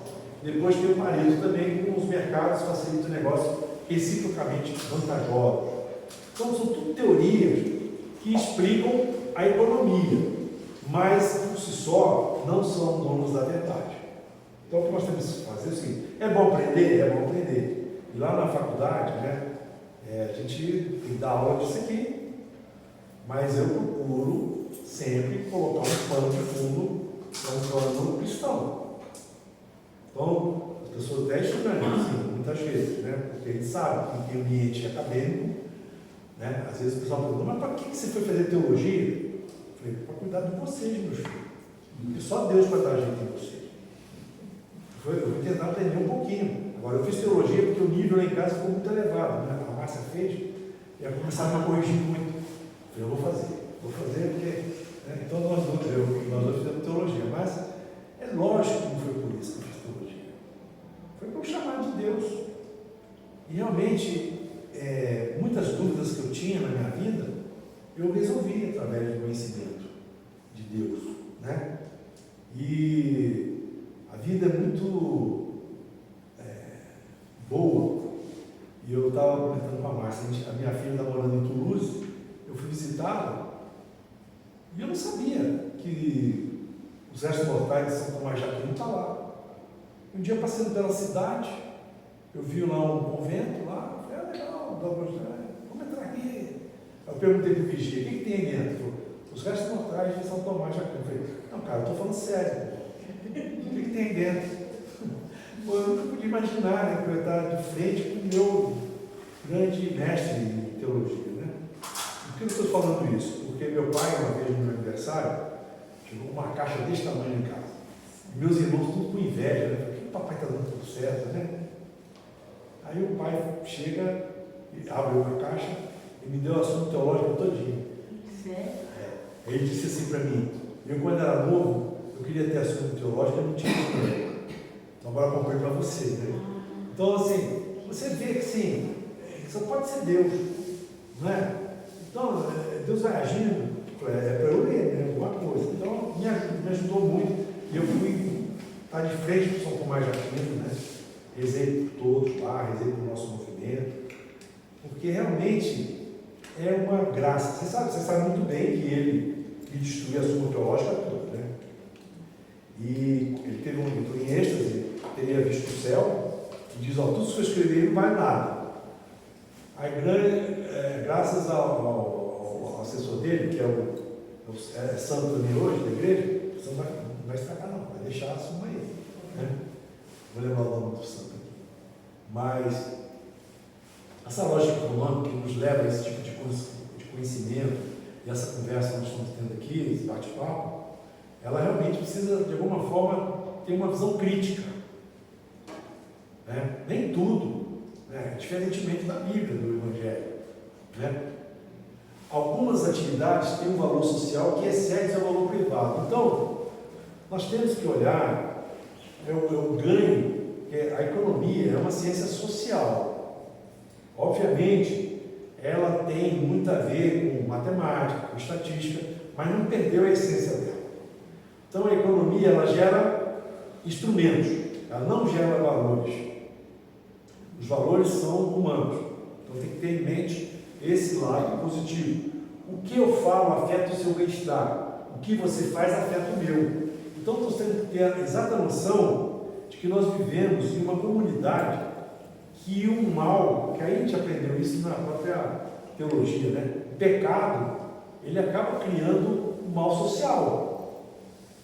Depois tem o Pareto também, com os mercados facilitam o negócio reciprocamente vantajosos. Então, são tudo teorias que explicam a economia, mas, por si só, não são donos da verdade. Então, o que nós temos que fazer é o seguinte: é bom aprender? É bom aprender. E lá na faculdade, né, a gente tem que dar aula disso aqui, mas eu procuro sempre colocar um pano de fundo, um plano cristão. Então, as pessoas até estudam isso, muitas vezes, né? Porque a gente sabe que tem ambiente acadêmico, né? Às vezes o pessoal pergunta, mas para que você foi fazer teologia? Eu falei, para cuidar de vocês, meus filhos. Porque só Deus vai dar jeito em vocês. Eu vou tentar aprender um pouquinho. Agora, eu fiz teologia porque o nível lá em casa ficou muito elevado, né? A Márcia fez e ela começava a me corrigir muito. Eu falei, eu vou fazer porque... Né? Então, nós dois fizemos teologia, mas é lógico que não foi por isso que eu fiz teologia. Foi pelo chamado de Deus. E realmente, muitas dúvidas que eu tinha na minha vida, eu resolvi através do conhecimento de Deus. Né? E a vida é muito boa. E eu estava comentando com a Márcia, a minha filha está morando em Toulouse, eu fui visitá-la, e eu não sabia que os restos mortais de São Tomás de Aquino estão lá. Um dia, passando pela cidade, eu vi lá um convento lá, falei, legal, vamos entrar aqui. Eu perguntei para o vigia, o que tem aí dentro? Ele falou, os restos mortais de São Tomás de Aquino. Eu falei, não, cara, eu estou falando sério. O que tem aí dentro? Pô, eu nunca podia imaginar, né, que eu ia estar de frente com o meu grande mestre em teologia, né? Por que eu estou falando isso? Porque meu pai, uma vez no meu aniversário, chegou com uma caixa desse tamanho em casa. E meus irmãos tudo com inveja, né? Por que o papai está dando tudo certo, né? Aí o pai chega, e abre uma caixa e me deu o assunto teológico todinho. Sério? Aí ele disse assim para mim, eu quando era novo, eu queria ter assunto teológico, eu não tinha dinheiro. Então agora eu comprei para você, né? Então assim, você vê que sim, só pode ser Deus, não é? Então, Deus vai agindo, é para eu ler, né? Alguma coisa. Então, me ajudou muito. E eu fui estar de frente para o São Tomás de Aquino, né? Rezei por todos lá, rezei por nosso movimento, porque realmente é uma graça. Você sabe muito bem que ele destruiu a suma teológica toda, né? E ele teve um entrou em êxtase, teria visto o céu, e diz, ó, tudo que eu escrevi não vale nada. Aí, graças ao assessor dele, que é santo também hoje da igreja, você não vai estragar não, vai deixar a suma aí, né? Vou lembrar o nome do santo aqui. Mas essa lógica econômica que nos leva a esse tipo de conhecimento e essa conversa que nós estamos tendo aqui, esse bate-papo, ela realmente precisa, de alguma forma, ter uma visão crítica. Né? Nem tudo, né? Diferentemente da Bíblia, do Evangelho. Né? Algumas atividades têm um valor social que excede o valor privado. Então, nós temos que olhar o ganho, que a economia é uma ciência social. Obviamente, ela tem muito a ver com matemática, com estatística, mas não perdeu a essência dela. Então, a economia, ela gera instrumentos, ela não gera valores. Os valores são humanos. Então, tem que ter em mente esse lado positivo. O que eu falo afeta o seu bem-estar. O que você faz afeta o meu. Então, nós temos que ter a exata noção de que nós vivemos em uma comunidade que o mal, que a gente aprendeu isso na própria teologia, né? O pecado, ele acaba criando um mal social.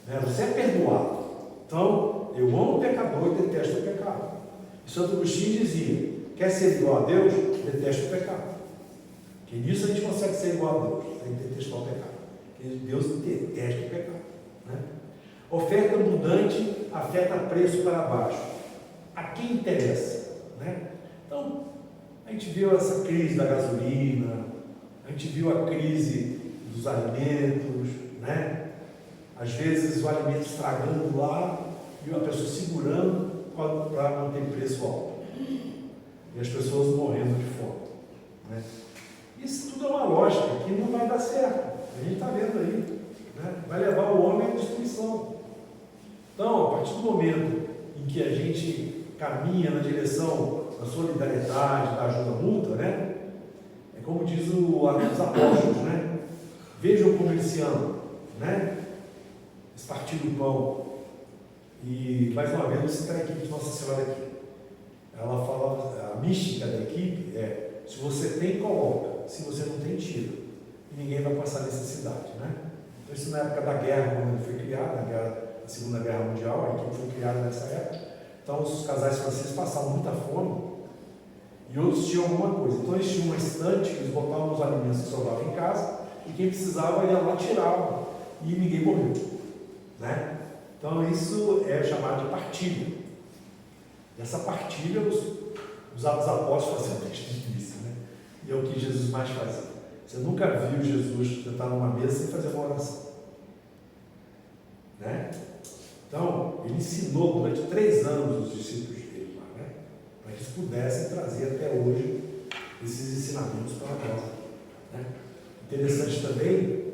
Né? Você é perdoado. Então, eu amo o pecador e detesto o pecado. E Santo Agostinho dizia, quer ser igual a Deus? Detesta o pecado. Porque nisso a gente consegue ser igual a Deus, sem detestar o pecado. Porque Deus detesta o pecado. Né? Oferta abundante afeta preço para baixo. A quem interessa? Né? Então, a gente viu essa crise da gasolina, a gente viu a crise dos alimentos, né? Às vezes o alimento estragando lá e a pessoa segurando para manter preço alto. E as pessoas morrendo de fome. Né? Isso tudo é uma lógica que não vai dar certo. A gente está vendo aí. Né? Vai levar o homem à destruição. Então, a partir do momento em que a gente caminha na direção da solidariedade, da ajuda mútua, né? É como diz os apóstolos, né? Vejam como eles se amam, né? Eles partilham o pão. E, mais uma vez, eu citar a equipe de Nossa Senhora aqui. Ela fala, a mística da equipe é, se você tem, coloca. Se você não tem, tira. E ninguém vai passar necessidade, né? Então, isso na época da guerra, quando foi criada, a Segunda Guerra Mundial, a equipe foi criada nessa época. Então, os casais franceses passavam muita fome e outros tinham alguma coisa. Então, eles tinham uma estante que eles botavam os alimentos que sobravam em casa e quem precisava ia lá tirava e ninguém morreu. Né? Então, isso é chamado de partilha. E essa partilha, os apóstolos faziam difícil, né? E é o que Jesus mais fazia. Você nunca viu Jesus sentar numa mesa sem fazer uma oração. Né? Então, ele ensinou durante 3 anos os discípulos dele lá, né? Para que eles pudessem trazer até hoje esses ensinamentos para nós. Né? Interessante também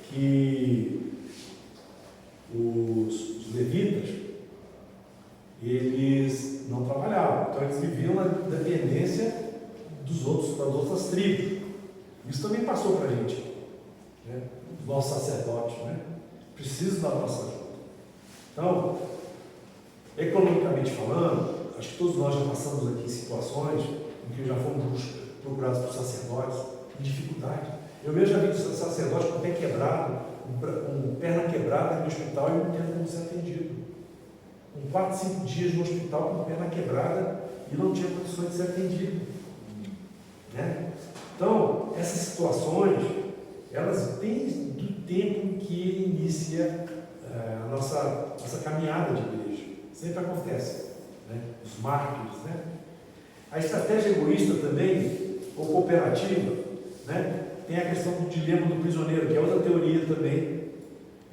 que os levitas, eles não trabalhavam, então eles viviam na dependência das outras tribos. Isso também passou para a gente, né? Os nossos sacerdotes, né? Precisam da nossa ajuda. Então, economicamente falando, acho que todos nós já passamos aqui em situações em que já fomos procurados por sacerdotes em dificuldade. Eu mesmo já vi sacerdote com o pé quebrado, com perna quebrada no hospital e não tendo como ser atendido. Com 4, 5 dias no hospital com a perna quebrada e não tinha condições de ser atendido. Né? Então, essas situações, elas vêm do tempo em que ele inicia a nossa caminhada de igreja. Sempre acontece. Né? Os mártires. Né? A estratégia egoísta também, ou cooperativa, né? Tem a questão do dilema do prisioneiro, que é outra teoria também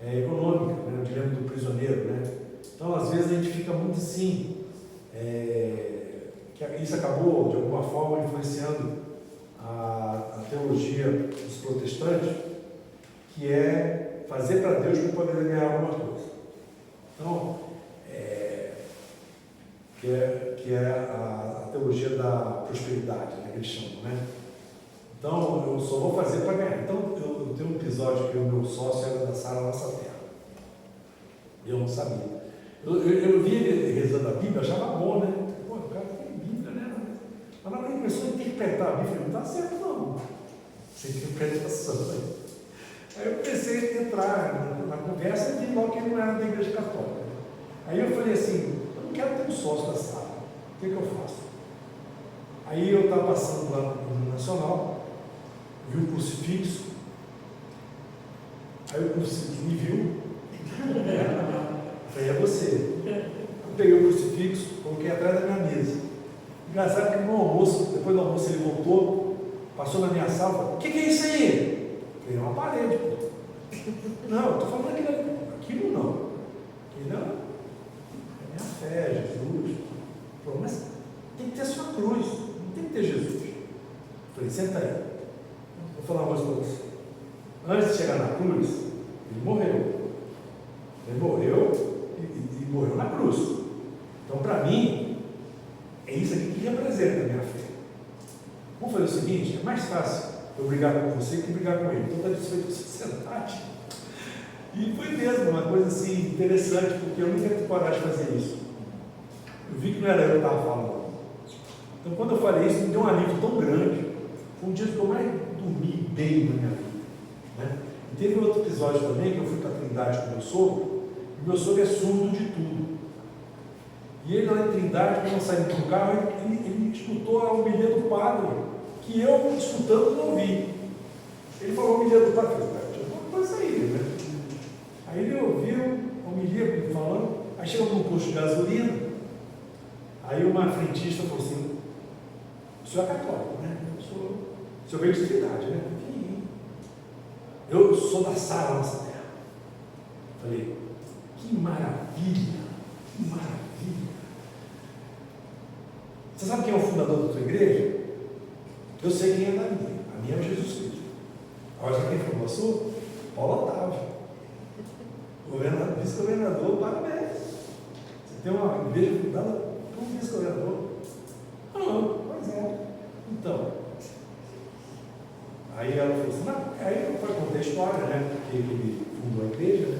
econômica, né? O dilema do prisioneiro. Né? Então, às vezes, a gente fica muito assim, que isso acabou, de alguma forma, influenciando a teologia dos protestantes, que é fazer para Deus para poder ganhar alguma coisa. Então, que é a teologia da prosperidade, né, que eles chamam, né? Então, eu só vou fazer para ganhar. Então, eu tenho um episódio que o meu sócio era da Sara Nossa Terra. Eu não sabia. Eu vi ele rezando a Bíblia, achava bom, né? Pô, o cara tem Bíblia, né? Mas na hora que ele começou a interpretar a Bíblia, não está certo, não. Sem interpretação. Aí eu comecei a entrar na conversa e vi logo que ele não era da Igreja Católica. Aí eu falei assim, eu não quero ter um sócio da Sara. O que eu faço? Aí eu estava passando lá no Nacional, vi um crucifixo, aí o crucifixo me viu, falei, é você. Eu peguei o crucifixo, coloquei atrás da minha mesa. Engraçado que no almoço, depois do almoço ele voltou, passou na minha sala e falou, o que é isso aí? Eu falei, é uma parede, pô. Não, eu estou falando aquilo não. Aquilo é minha fé, Jesus. Pô, mas tem que ter sua cruz, não tem que ter Jesus. Eu falei, senta aí. Vou falar uma coisa para você. Antes de chegar na cruz, ele morreu. Ele morreu e morreu na cruz. Então, para mim, é isso aqui que representa a minha fé. Vamos fazer o seguinte, é mais fácil eu brigar com você que brigar com ele. Então, está desfeito com a sociedade. E foi mesmo uma coisa assim interessante, porque eu nunca tive coragem de fazer isso. Eu vi que não era eu que estava falando. Então, quando eu falei isso, me deu um alívio tão grande. Foi um dia que eu mais dormi bem na minha vida. Né? E teve outro episódio também, que eu fui para a Trindade com meu sogro, e meu sogro é surdo de tudo. E ele lá em Trindade, quando eu saí do carro, ele escutou a homilia do padre, que eu, escutando, não ouvi. Ele falou a homilia do padre, tinha alguma coisa aí, né? Aí ele ouviu a homilia falando, aí chegou num posto de gasolina, aí uma frentista falou assim, o senhor é católico, né? O senhor veio de Trindade, né? Sim. Eu sou da Sara Nossa Terra. Falei, que maravilha, que maravilha. Você sabe quem é o fundador da tua igreja? Eu sei quem é da minha. A minha é Jesus Cristo. Agora, sabe quem foi a sua? Paulo Otávio. Vice-governador, parabéns. Você tem uma igreja fundada por um vice-governador? Não, pois é. Então, aí ela falou assim, não, aí foi contar a história, né? Porque ele fundou a igreja, né?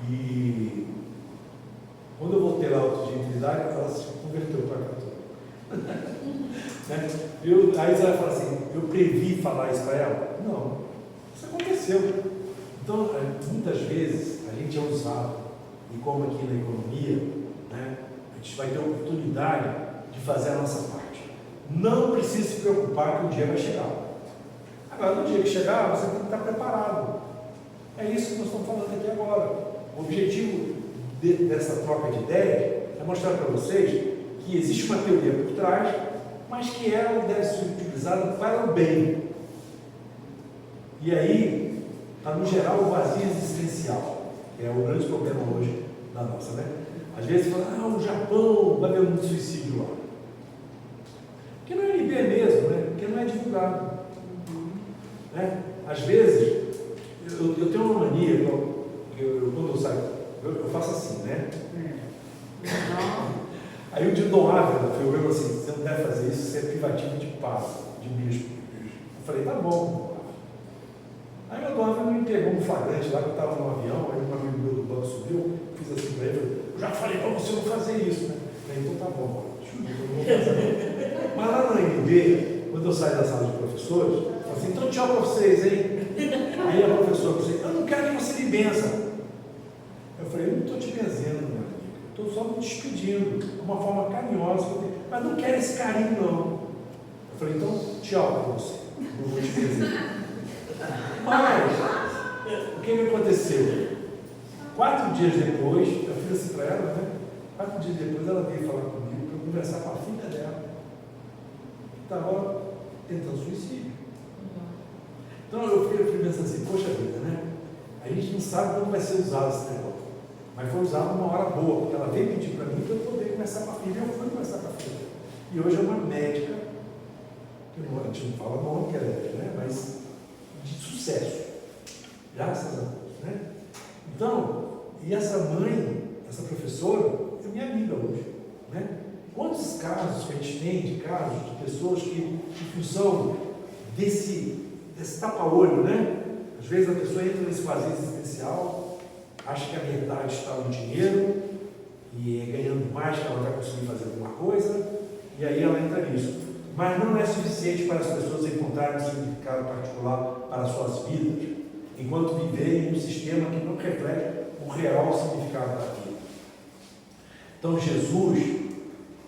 E quando eu voltei lá outro dia em Trindade, ela se converteu para a católica. Né? Aí você vai falar assim, eu previ falar isso para ela? Não, isso aconteceu. Então, muitas vezes, a gente é usado, e como aqui na economia, né, a gente vai ter a oportunidade de fazer a nossa parte. Não precisa se preocupar que o dia vai chegar. Agora, no dia que chegar, você tem que estar preparado. É isso que nós estamos falando aqui agora. O objetivo dessa troca de ideias é mostrar para vocês que existe uma teoria por trás, mas que ela deve ser utilizada para o bem. E aí, está no geral o vazio existencial, que é o grande problema hoje da nossa, né? Às vezes fala, o Japão vai haver muito suicídio lá. Porque não é NB mesmo, né? Porque não é divulgado. Né? Às vezes, eu tenho uma mania, quando eu saio, eu faço assim, né? Aí o de Dom Ávila foi o assim, você não deve fazer isso, isso é privativo de passo, de bispo. Eu falei, tá bom. Aí o Dom Ávila me pegou um flagrante lá, que eu estava no avião, aí um amigo meu do banco subiu, fiz assim para ele, eu já falei para você não fazer isso, né? Falei, então tá bom, eu não vou fazer. Mas lá na NB, quando eu saio da sala de professores, Falei assim, então tchau para vocês, hein? Aí a professora disse, eu não quero que você me bença. Eu falei, eu não estou te benzendo, minha amiga. Estou só me despedindo, de uma forma carinhosa. Mas não quero esse carinho, não. Eu falei, então tchau para você. Não vou te benzer. Mas, o que aconteceu? 4 dias depois, eu fiz assim para ela, né? 4 dias depois ela veio falar comigo para eu conversar com a filha dela. Estava tentando suicídio. Então eu fui pensando assim, poxa vida, né? A gente não sabe quando vai ser usado esse negócio. Mas foi usado numa hora boa, porque ela veio pedir para mim para eu poder conversar com a filha, eu fui conversar com a filha. E hoje é uma médica, que a gente não fala nome que ela é, né? Mas de sucesso. Graças a Deus, né? Então, e essa mãe, essa professora, é minha amiga hoje, né? Quantos casos que a gente tem de casos de pessoas que, em função desse tapa-olho, né? Às vezes a pessoa entra nesse vazio existencial, acha que a verdade está no dinheiro e ganhando mais que ela vai conseguir fazer alguma coisa, e aí ela entra nisso. Mas não é suficiente para as pessoas encontrarem um significado particular para as suas vidas, enquanto viverem em um sistema que não reflete o real significado da vida. Então Jesus,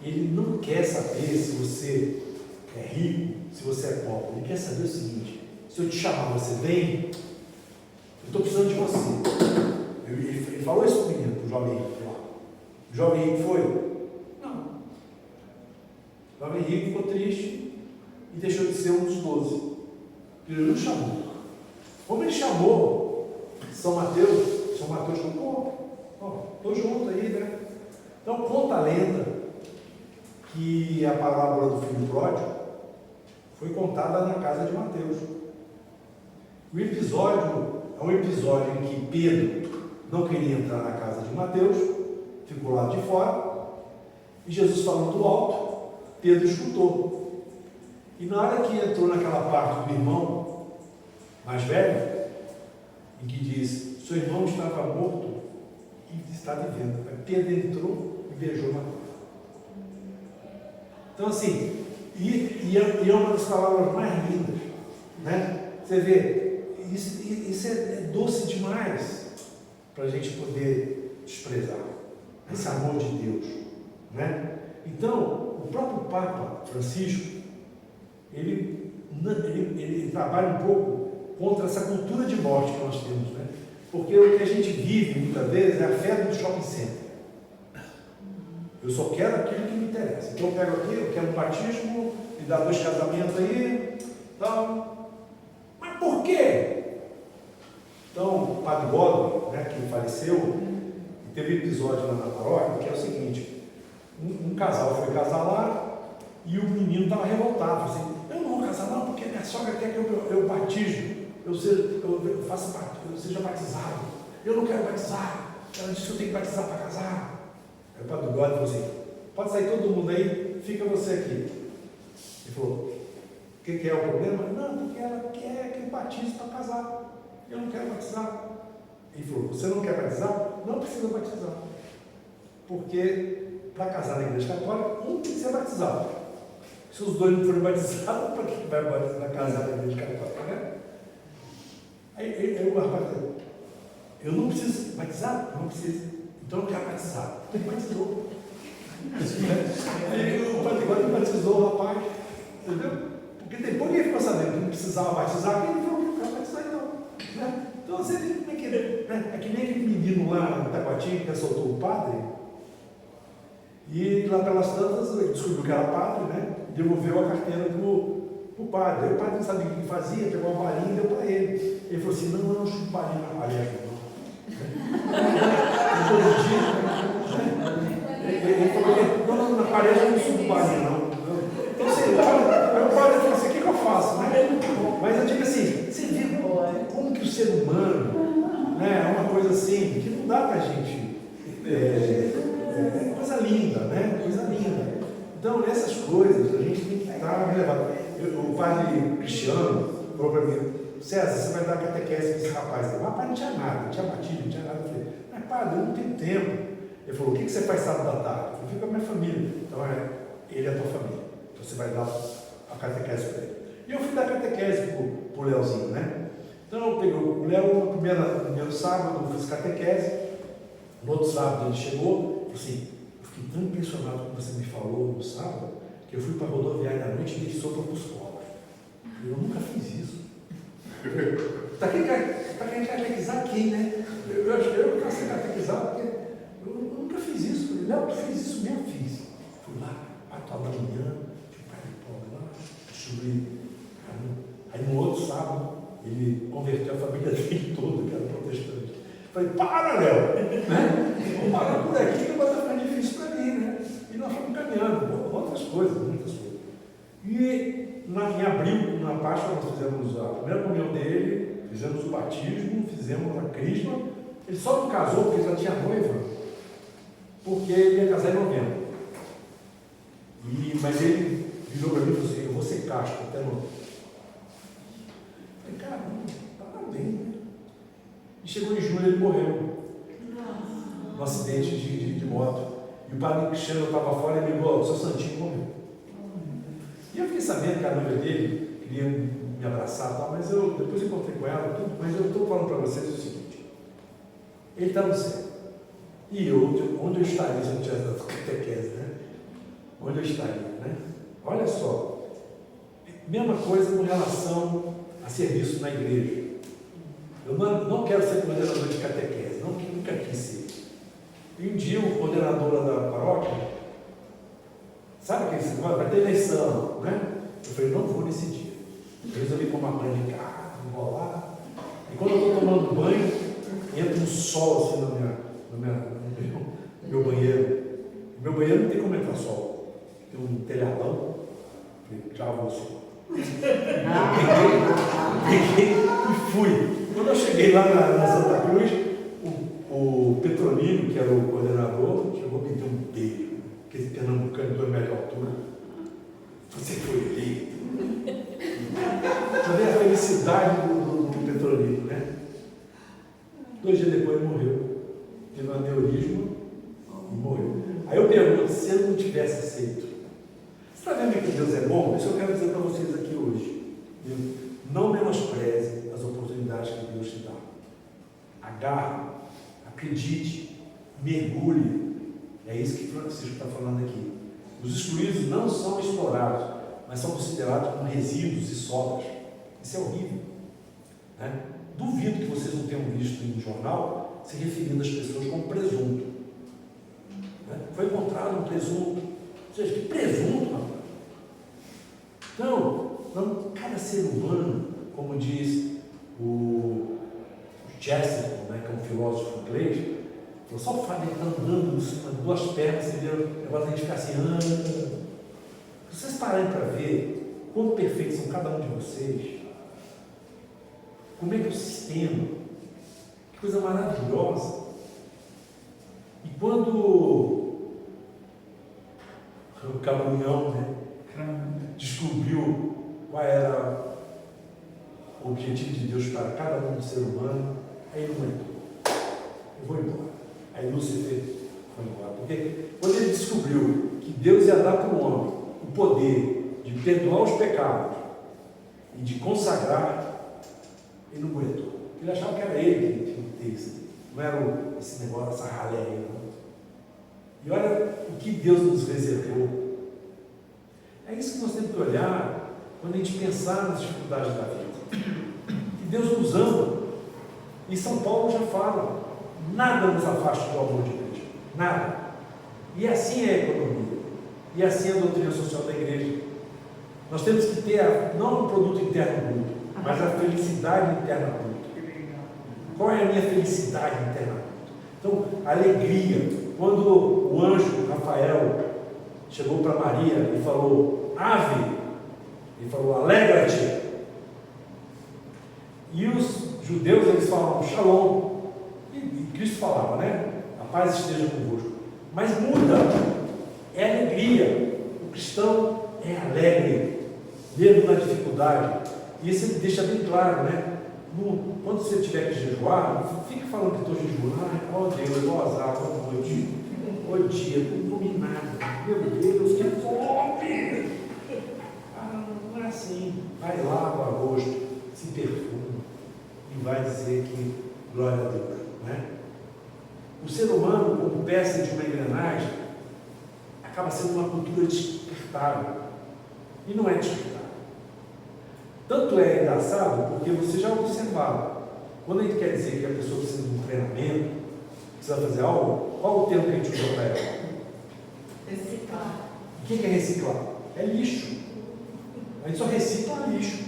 ele não quer saber se você é rico, se você é pobre. Ele quer saber o seguinte: se eu te chamar, você vem? Eu estou precisando de você. Ele falou isso para o menino, para o jovem rico lá. O jovem rico foi? Não. O jovem rico ficou triste e deixou de ser um dos 12. Ele não chamou. Como ele chamou São Mateus falou, estou junto aí, né? Então conta a lenda que a parábola do filho pródigo foi contada na casa de Mateus. O episódio é um episódio em que Pedro não queria entrar na casa de Mateus, ficou lá de fora, e Jesus falando do alto, Pedro escutou. E na hora que entrou naquela parte do irmão mais velho, em que diz, seu irmão estava morto e está vivendo. Pedro entrou e beijou Mateus. Então assim, e é uma das palavras mais lindas, né? Você vê, isso é doce demais para a gente poder desprezar esse amor de Deus, né? Então, o próprio Papa Francisco, ele trabalha um pouco contra essa cultura de morte que nós temos, né? Porque o que a gente vive muitas vezes é a febre do shopping center. Eu só quero aquilo que me interessa. Então eu pego aqui, eu quero um batismo, me dá 2 casamentos aí, tal. Mas por quê? Então, o Padre Godwin, né, que faleceu, teve um episódio lá na paróquia, que é o seguinte: um casal foi casar lá e o menino estava revoltado, assim, eu não vou casar não, porque minha sogra quer que eu batizo, eu seja batizado, eu não quero batizar, ela disse que eu tenho que batizar para casar. Aí o Padre Godwin falou assim, pode sair todo mundo aí, fica você aqui. Ele falou, o que é o problema? Não, porque ela quer que eu batize para casar. Eu não quero batizar. Ele falou, você não quer batizar? Não precisa batizar. Porque para casar na igreja católica, um tem que ser batizado. Se os dois não forem batizados, para que vai casar na igreja católica, né? Aí o rapaz falou, eu não preciso batizar? Não preciso. Então eu quero batizar. Ele batizou. Aí o Padre Godwin batizou o rapaz, entendeu? Porque depois que ele ficou sabendo que não precisava batizar, ele falou que não quer batizar então. Né? Então você vê como é que é que nem aquele menino lá no Taquatinho que assaltou o padre, e lá pelas tantas ele descobriu que era padre, né? E devolveu a carteira pro padre. Aí o padre não sabia o que fazia, pegou uma balinha e deu para ele. Ele falou assim, não chupa balinha na palestra, não. Todo dia, ele falou, não, na palestra eu não subo balinha, não. Então assim, aí o padre falou assim, o que eu faço? Mas eu digo assim, você vê como que o ser humano, né, é uma coisa assim, que não dá para a gente, coisa linda, né? Coisa linda. Então, nessas coisas, a gente tem que estar relevado. O padre Cristiano falou para mim, César, você vai dar catequese para esse rapaz aí. O rapaz não tinha nada, não tinha batismo, não tinha nada. Eu falei, mas padre, eu não tenho tempo. Ele falou, o que você faz sábado da tarde? Eu falei, fico com a minha família. Então, ele é a tua família. Então, você vai dar a catequese para ele. E eu fui dar catequese pro Leozinho, né? Então eu peguei o Léo no primeiro sábado, eu fiz catequese. No outro sábado ele chegou, assim, eu fiquei tão impressionado com o que você me falou no sábado, que eu fui para a rodoviária à noite e dei sopa para os pobres. Eu nunca fiz isso. Está querendo catequizar aqui, né? Eu quero ser catequizado porque eu nunca fiz isso. Eu falei, não, tu fez isso mesmo? Fiz. Fui lá, 4 horas da manhã, tinha um pai de pobre lá, descobri. Aí no outro sábado, ele converteu a família dele toda, que era protestante. Falei, para, Léo! Né? Vamos parar por aqui que vai estar mais difícil para mim, né? E nós fomos caminhando, outras coisas, muitas coisas. E em abril, na Páscoa, nós fizemos a primeira comunhão dele, fizemos o batismo, fizemos a crisma. Ele só não casou porque já tinha noiva, porque ele ia casar em novembro. Mas ele virou para mim e falou assim, eu vou ser casto até novembro. Eu falei, caramba, parabéns, né? E chegou em julho, ele morreu. Num acidente de moto. E o padre Cristiano estava fora e me ligou, o seu Santinho morreu. E eu fiquei sabendo que a noiva dele queria me abraçar, tal, mas eu depois encontrei com ela, tudo, mas eu estou falando para vocês o seguinte: ele está no céu. E onde eu estaria se eu não tivesse dado catequese, né? Onde eu estaria, né? Olha só, mesma coisa com relação a serviço na igreja. Eu não quero ser coordenador de catequese, nunca quis ser. E um dia o coordenador da paróquia, sabe aquele negócio? Vai ter eleição, né? Eu falei, não vou nesse dia. Eu resolvi pôr uma banha de carro, enrolar. E quando eu estou tomando banho, entra um sol assim no meu banheiro. No meu banheiro não tem como entrar sol. Tem um telhadão. Falei, já avançou. Peguei e fui. Quando eu cheguei lá na Santa Cruz, o Petronino, que era o coordenador, chegou e me deu um beijo. Aquele pernambucano de 2 metros de altura. Você foi eleito. Também a felicidade do Petronino, né? 2 dias depois ele morreu. Teve um aneurisma e morreu. Aí eu pergunto, se ele não tivesse aceito, você está vendo que Deus é bom? Isso eu quero dizer para vocês aqui hoje. Não menospreze as oportunidades que Deus te dá. Agarre, acredite, mergulhe. É isso que Francisco está falando aqui. Os excluídos não são explorados, mas são considerados como resíduos e sobras. Isso é horrível. Né? Duvido que vocês não tenham visto em um jornal se referindo às pessoas como presunto. Né? Foi encontrado um presunto. Ou seja, que presunto, rapaz? Então, cada ser humano, como diz o Chesterton, né, que é um filósofo inglês, só o fato de estar andando em cima de 2 pernas, você vê o negócio de ficar assim, Se vocês pararem para ver quão perfeitos são cada um de vocês, como é que é o sistema, que coisa maravilhosa. E quando o Cabrunhão, né, descobriu qual era o objetivo de Deus para cada um do ser humano, aí ele não aguentou. Eu vou embora. Aí Lúcifer foi embora. Porque quando ele descobriu que Deus ia dar para o homem o poder de perdoar os pecados e de consagrar, ele não aguentou. Ele achava que era ele que tinha que ter isso. Não era esse negócio, essa ralé aí, não. E olha o que Deus nos reservou. É isso que nós temos que olhar quando a gente pensar nas dificuldades da vida. Que Deus nos ama. E São Paulo já fala, nada nos afasta do amor de Deus. Nada. E assim é a economia. E assim é a doutrina social da igreja. Nós temos que ter, não o produto interno bruto, mas a felicidade interna bruta. Qual é a minha felicidade interna bruta? Então, alegria. Quando o anjo Rafael chegou para Maria e falou, ave, ele falou, alegra-te. E os judeus, eles falavam, shalom. E Cristo falava, né? A paz esteja convosco. Mas muda, é alegria. O cristão é alegre, mesmo na dificuldade. E isso ele deixa bem claro, né? Quando você tiver que jejuar, não fique falando que estou jejuando. Oh Deus, ó azar, ó noite, ó dia, não comi nada. Meu Deus, que fome! Não é sim, vai lava o rosto, se perfuma e vai dizer que glória a Deus, né? O ser humano, como peça de uma engrenagem, acaba sendo uma cultura despertável. E não é despertável. Tanto é engraçado porque você já observava. Quando a gente quer dizer que a pessoa precisa de um treinamento, precisa fazer algo, qual o termo que a gente usa para ela? Reciclar. O que é reciclar? É lixo. A gente só recicla lixo.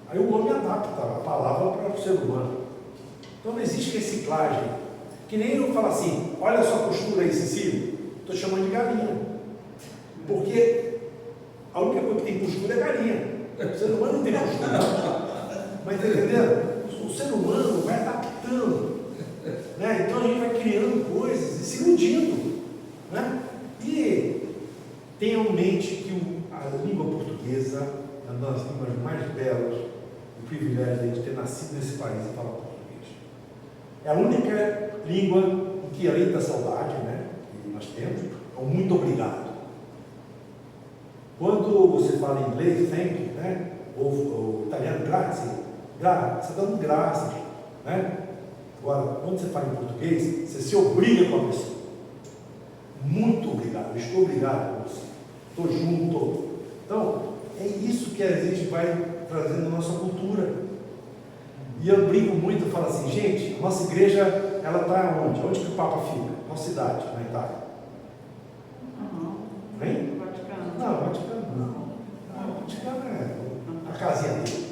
Aí o homem adapta a palavra para o ser humano. Então não existe reciclagem. Que nem eu falo assim, olha a sua postura aí, Cecília. Estou chamando de galinha. Porque a única coisa que tem postura é galinha. O ser humano não tem postura. Mas está entendendo? O ser humano vai adaptando. Né? Então a gente vai criando coisas e se iludindo. Né? E tenham em mente que a língua portuguesa é uma das línguas mais belas, o privilégio de ter nascido nesse país e falar português. É a única língua em que, além da saudade, né, que nós temos, é o muito obrigado. Quando você fala inglês, thank you, né, ou italiano, grazie, você está dando graças. Né? Agora, quando você fala em português, você se obriga com a pessoa. Muito obrigado, estou obrigado com você, estou junto. Então, é isso que a gente vai trazendo na nossa cultura. E eu brinco muito, eu falo assim, gente, a nossa igreja, ela está onde? Onde que o Papa fica? Qual cidade na Itália? Hein? Vaticano. Não, Vaticano não. O Vaticano é a casinha dele.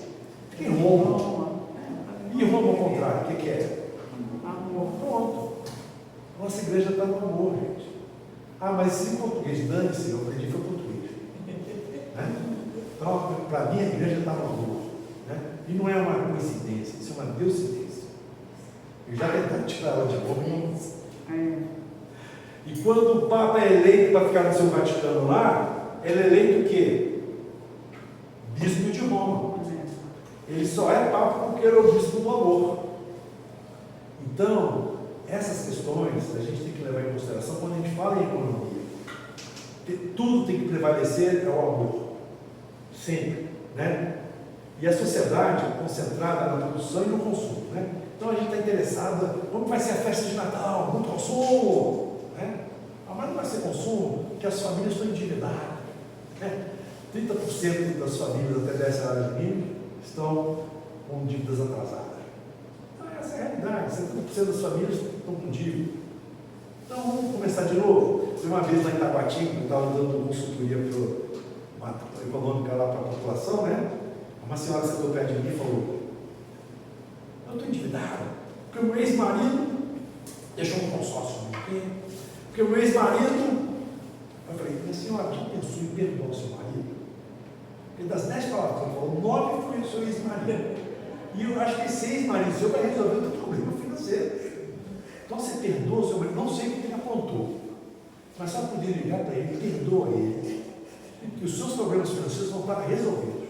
Fica em Roma. E Roma ao contrário, o que é? Amor. Pronto. Nossa igreja está no amor, gente. Ah, mas se em português, dane-se, eu aprendi foi português. Né? Então, para mim, a igreja está no amor. Né? E não é uma coincidência, isso é uma deucidência. Eu já tentei tirar ela de Roma. E quando o Papa é eleito para ficar no seu Vaticano lá, ele é eleito o quê? Bispo de Roma. Ele só é Papa porque ele é o bispo do amor. Então, essas questões a gente tem que levar em consideração quando a gente fala em economia. Tudo tem que prevalecer é o amor. Sempre. Né? E a sociedade é concentrada na produção e no consumo. Né? Então a gente está interessado, como vai ser a festa de Natal? Muito consumo. Né? Mas não vai ser consumo, porque as famílias estão endividadas. Né? 30% das famílias até 10 salários mínimos estão com dívidas atrasadas. Então essa é a realidade, 70% das famílias estão com dívida. Então vamos começar de novo. Uma vez lá em Taguatinga, eu estava dando consultoria econômica lá para a população, né? Uma senhora sentou perto de mim e falou, eu estou endividado, porque o meu ex-marido deixou um consórcio aqui, porque o meu ex-marido, eu falei, minha senhora, já pensou em perdoar o seu marido? Porque das 10 palavras que ele falou, 9 foi o seu ex-marido. E eu acho que esse ex-marido seu vai resolver o teu problema financeiro. Então você perdoa o seu marido, não sei o que ele apontou, mas só poder ligar para ele, perdoa ele, que os seus problemas financeiros vão estar resolvidos.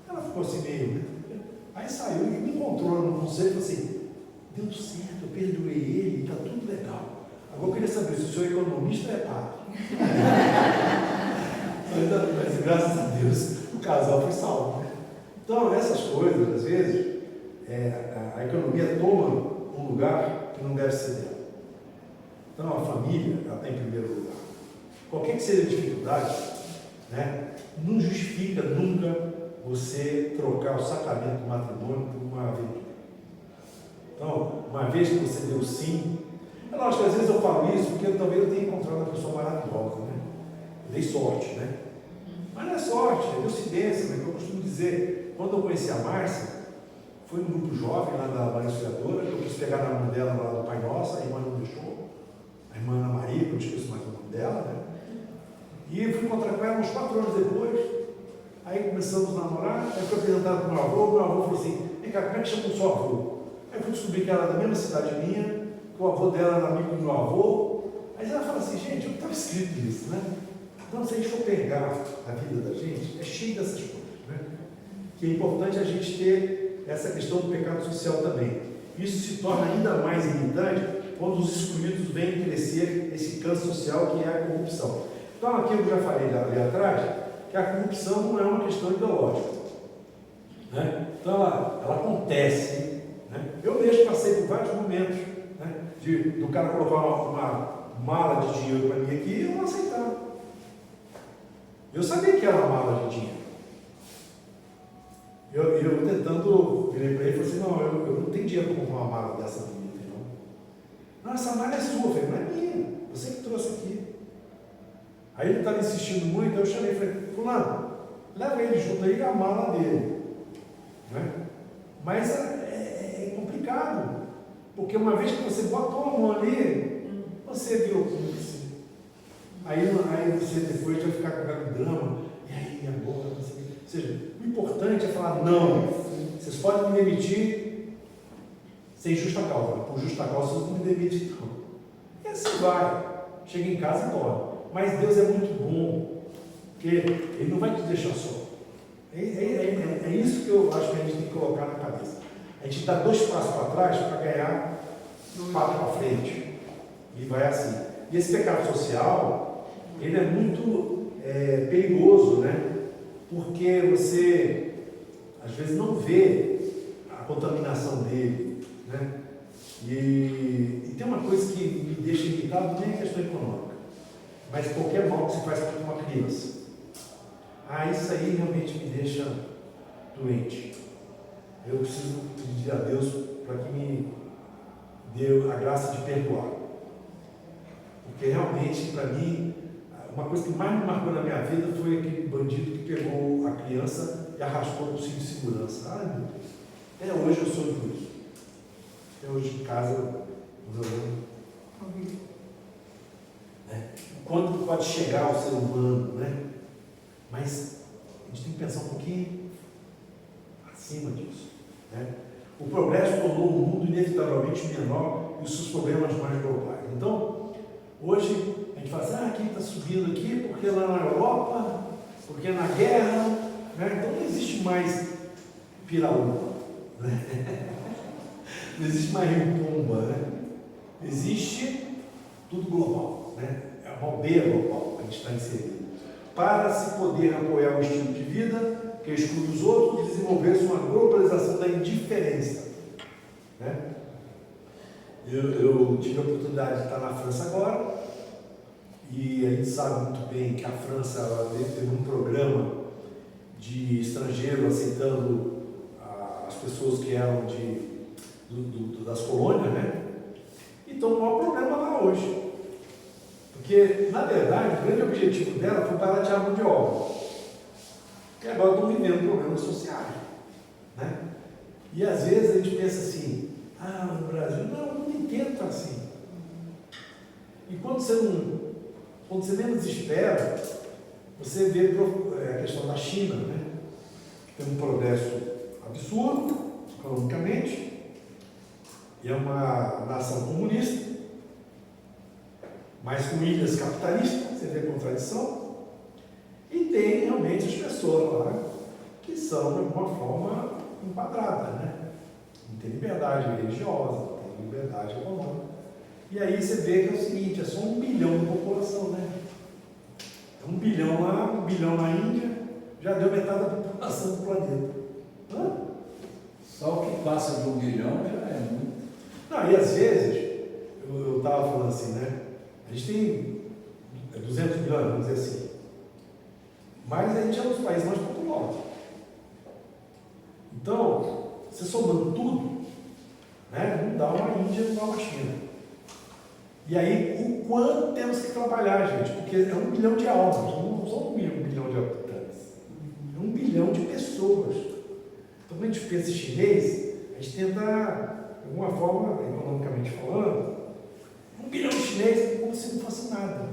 Ela ficou assim meio, né? Aí saiu e me encontrou no conselho e falou assim, deu certo, eu perdoei ele, está tudo legal. Agora eu queria saber se o senhor é economista ou é padre. Mas graças a Deus o casal foi salvo. Né? Então essas coisas, às vezes, a economia toma um lugar que não deve ser dela. Então a família, ela está em primeiro lugar. Qualquer que seja a dificuldade, né, não justifica nunca você trocar o sacramento do matrimônio por uma aventura. Então, uma vez que você deu sim, é lógico que às vezes eu falo isso porque talvez eu tenha encontrado uma pessoa maravilhosa, né? Eu dei sorte, né? Mas não é sorte, é deucidência, né? Que eu costumo dizer, quando eu conheci a Márcia, foi um grupo jovem lá da Maria Auxiliadora, que eu quis pegar na mão dela lá do Pai Nosso, a irmã não deixou, a irmã Ana Maria, que eu esqueço mais o nome dela, né? E eu fui encontrar com ela uns 4 anos depois. Aí começamos a namorar, aí fui apresentado para o meu avô falou assim, vem cá, como é que chama o seu avô? Aí eu fui descobrir que ela era da mesma cidade minha, que o avô dela era amigo do meu avô. Aí ela fala assim, gente, eu estava escrito isso, né? Então, se a gente for pegar a vida da gente, é cheio dessas coisas, né? Que é importante a gente ter essa questão do pecado social também. Isso se torna ainda mais irritante quando os excluídos vêm crescer esse câncer social que é a corrupção. Então, aqui eu já falei ali atrás, que a corrupção não é uma questão ideológica. Né? Então ela acontece. Né? Eu mesmo passei por vários momentos, né? Do cara colocar uma mala de dinheiro para mim aqui e eu não aceitava. Eu sabia que era uma mala de dinheiro. Eu tentando, virei para ele e falei assim, não, eu não tenho dinheiro para comprar uma mala dessa bonita, não. Não, essa mala é sua. Eu falei, não é minha, você que trouxe aqui. Aí ele estava insistindo muito, eu chamei e falei, fulano, leva ele junto aí a mala dele. Né? Mas é complicado, porque uma vez que você botou a mão ali, você virou cúmplice. Aí você depois vai ficar com aquele drama, e aí agora? Ou seja, o importante é falar, não, vocês podem me demitir sem justa causa, por justa causa vocês não me demitem não. E assim vai, chega em casa e dorme. Mas Deus é muito bom, porque Ele não vai te deixar só. É isso que eu acho que a gente tem que colocar na cabeça. A gente dá 2 passos para trás para ganhar 4 para frente. E vai assim. E esse pecado social, ele é muito perigoso, né? Porque você, às vezes, não vê a contaminação dele, né? E tem uma coisa que me deixa irritado, nem é questão econômica, mas qualquer mal que se faz para uma criança. Isso aí realmente me deixa doente. Eu preciso pedir a Deus para que me dê a graça de perdoar. Porque realmente, para mim, uma coisa que mais me marcou na minha vida foi aquele bandido que pegou a criança e arrastou no cinto de segurança. Ai, meu Deus. Até hoje eu sou isso. Até hoje em casa, quanto pode chegar ao ser humano, né? Mas a gente tem que pensar um pouquinho acima disso. Né? O progresso tornou o mundo inevitavelmente menor e os seus problemas mais globais. Então, hoje a gente fala assim, aqui está subindo aqui porque lá na Europa, porque na guerra, né? Então não existe mais Piraúba, né? Não existe mais Rio Pomba, né? Existe tudo global, né? É uma aldeia global que a gente está inserido. Para se poder apoiar um estilo de vida que exclui os outros e desenvolver-se uma globalização da indiferença. Né? Eu tive a oportunidade de estar na França agora, e a gente sabe muito bem que a França teve um programa de estrangeiro aceitando as pessoas que eram das colônias, né? Então não há problema lá hoje. Porque, na verdade, o grande objetivo dela foi baratear a mão de obra. E agora estão vivendo problemas sociais. Né? E às vezes a gente pensa assim, no Brasil, não, o mundo inteiro está assim. E quando você menos espera, você vê a questão da China, né? Que tem um progresso absurdo, economicamente, e é uma nação comunista, mas com ilhas capitalistas, você vê a contradição, e tem realmente as pessoas lá que são, de alguma forma, enquadradas, né? Não tem liberdade religiosa, não tem liberdade econômica. E aí você vê que é o seguinte, é só 1 bilhão de população, né? 1 bilhão lá, 1 bilhão na Índia, já deu metade da população do planeta. Só o que passa de 1 bilhão já é muito. Não, e às vezes, eu estava falando assim, né? A gente tem 200 milhões, vamos dizer assim. Mas a gente é um dos países mais populosos. Então, você somando tudo, né, não dá uma Índia, não dá uma China. E aí, o quanto temos que trabalhar, gente? Porque é 1 bilhão de almas, não são 1 bilhão de habitantes. É 1 bilhão de pessoas. Então, quando a gente pensa em chinês, a gente tenta, de alguma forma, economicamente falando, 1 bilhão de chineses como se não fosse nada.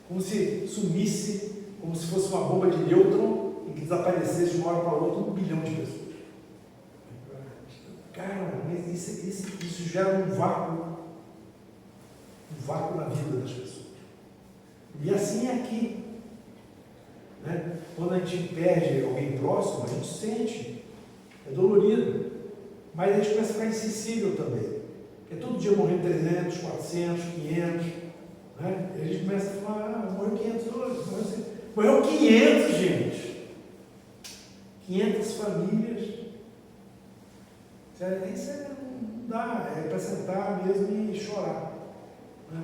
Como se sumisse, como se fosse uma bomba de nêutron e que desaparecesse de uma hora para outra 1 bilhão de pessoas. Cara, mas isso gera um vácuo na vida das pessoas. E assim é aqui. Né? Quando a gente perde alguém próximo, a gente sente, é dolorido, mas a gente começa a ficar insensível também. Porque todo dia morrendo 300, 400, 500, né? E a gente começa a falar, morreu 500 hoje, morreu 100. Morreu 500, gente. 500 famílias. Isso não dá, é para sentar mesmo e chorar. Né?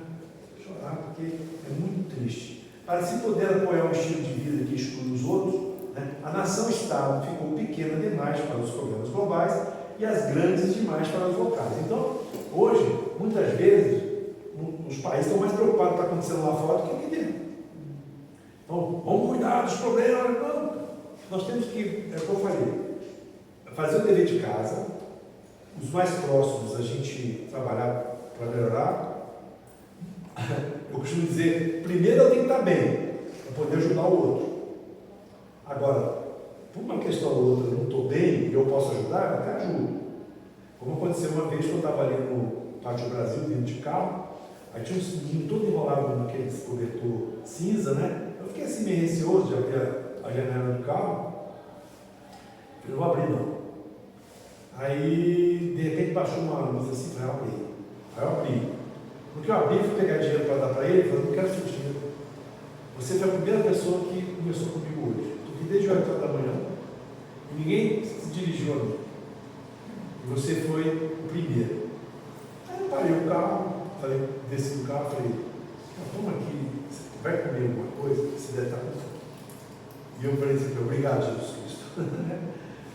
Chorar, porque é muito triste. Para se poder apoiar um estilo de vida que exclui os outros, né, a nação-estado ficou pequena demais para os problemas globais e as grandes demais para os locais. Então, hoje, muitas vezes, os países estão mais preocupados com o que está acontecendo lá fora do que aqui dentro. Então, vamos cuidar dos problemas. Não. Nós temos que, é o que eu falei, fazer o dever de casa, os mais próximos a gente trabalhar para melhorar. Eu costumo dizer, primeiro eu tenho que estar bem, para poder ajudar o outro. Agora, por uma questão ou outra, eu não estou bem e eu posso ajudar, eu até ajudo. Como aconteceu uma vez que eu estava ali no Pátio Brasil, dentro de carro, aí tinha um menino todo enrolado naquele cobertor cinza, né? Eu fiquei assim meio receoso de abrir a janela do carro. Eu não vou abrir não. Aí, de repente, baixou uma luz assim, falei, abri. Aí eu abri. No que eu abri, fui pegar dinheiro para dar para ele, falei, não quero seu dinheiro. Você foi a primeira pessoa que conversou comigo hoje. Estou aqui desde 8 horas da manhã e ninguém se dirigiu a mim. E você foi o primeiro. Aí eu parei o carro, falei, desci do carro, falei, toma aqui, vai comer alguma coisa, você deve estar com fome. E eu falei assim, obrigado, Jesus Cristo.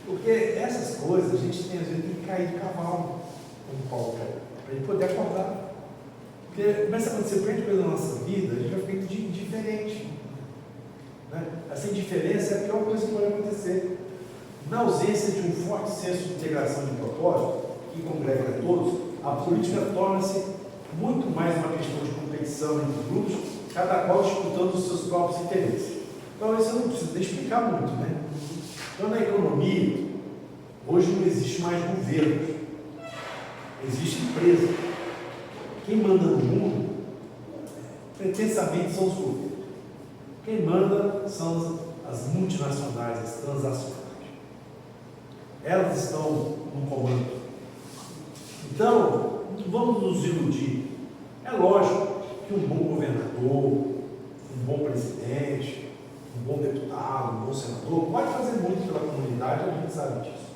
Porque essas coisas a gente tem, às vezes, tem que cair de cavalo, como Paulo caiu, para a gente poder acordar. Porque começa a acontecer grande coisa na nossa vida, a gente vai ficando indiferente. Né? Essa indiferença é a pior coisa que pode acontecer. Na ausência de um forte senso de integração de propósito, que congrega a todos, a política torna-se muito mais uma questão de competição entre grupos, cada qual disputando os seus próprios interesses. Então, isso eu não preciso nem explicar muito, né? Então, na economia, hoje não existe mais governos, existe empresa. Quem manda no mundo, pretensamente, são os governos. Quem manda são as multinacionais, as transacionais. Elas estão no comando. Então, não vamos nos iludir. É lógico que um bom governador, um bom presidente, um bom deputado, um bom senador, pode fazer muito pela comunidade, a gente sabe disso.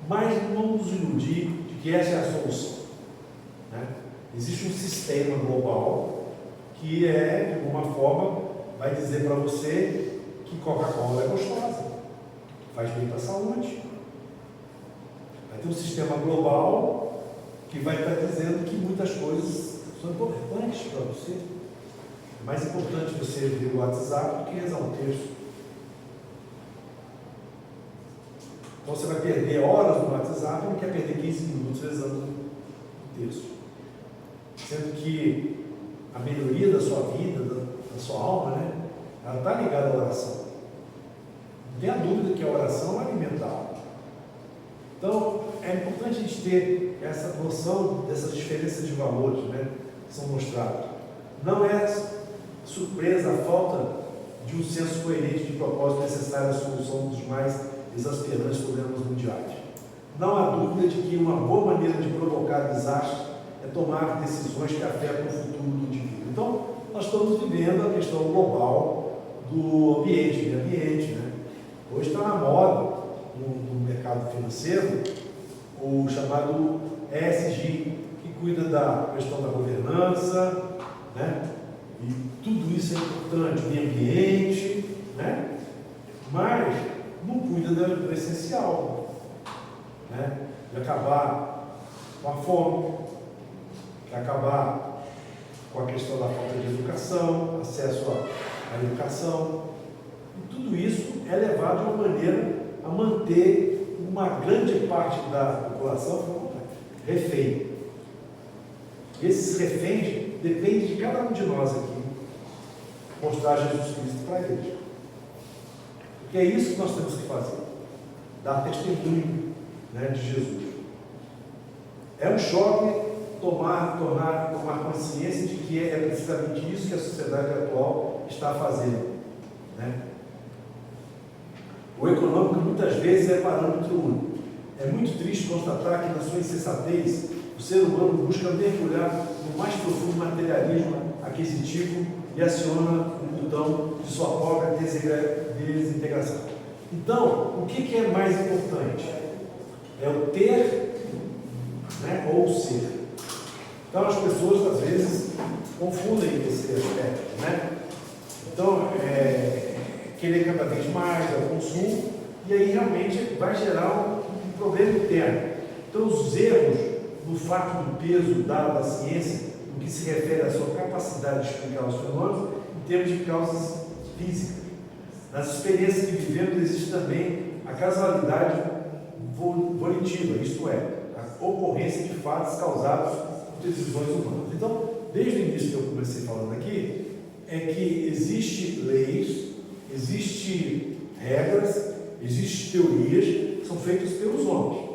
Mas não vamos nos iludir de que essa é a solução. Né? Existe um sistema global que de alguma forma, vai dizer para você que Coca-Cola é gostosa, faz bem para a saúde. Vai ter um sistema global que vai estar dizendo que muitas coisas são importantes para você. É mais importante você ver o WhatsApp do que rezar um texto. Então você vai perder horas no WhatsApp e não quer perder 15 minutos rezando um texto. Sendo que a melhoria da sua vida, da sua alma, né, ela está ligada à oração. Não tem a dúvida que a oração é alimentar. Então, é importante a gente ter essa noção dessas diferenças de valores, né, que são mostradas. Não é surpresa a falta de um senso coerente de propósito necessário à solução dos mais exasperantes problemas mundiais. Não há dúvida de que uma boa maneira de provocar desastres é tomar decisões que afetam o futuro do indivíduo. Então, nós estamos vivendo a questão global do ambiente, meio ambiente, né? Hoje está na moda, no mercado financeiro, o chamado ESG, que cuida da questão da governança, né? E tudo isso é importante, o meio ambiente, né? Mas não cuida do essencial, né? De acabar com a fome, de acabar com a questão da falta de educação, acesso à educação. E tudo isso é levado de uma maneira a manter uma grande parte da população refém. E esses reféns dependem de cada um de nós aqui mostrar Jesus Cristo para eles. Porque é isso que nós temos que fazer, dar testemunho, né, de Jesus. É um choque tomar consciência de que é precisamente isso que a sociedade atual está fazendo, né? O econômico muitas vezes é parâmetro único. É muito triste constatar que na sua insensatez o ser humano busca mergulhar no mais profundo materialismo aquisitivo e aciona o botão de sua própria desintegração. Então, o que é mais importante? É o ter, né, ou o ser. Então, as pessoas, às vezes, confundem esse aspecto, né? Então, querer cada vez mais, é o consumo, e aí realmente vai gerar um problema interno. Então, os erros no fato do peso dado à ciência, no que se refere à sua capacidade de explicar os fenômenos, em termos de causas físicas. Nas experiências que vivemos existe também a causalidade volitiva, isto é, a ocorrência de fatos causados por decisões humanas. Então, desde o início que eu comecei falando aqui, é que existem leis, existem regras, existem teorias que são feitas pelos homens.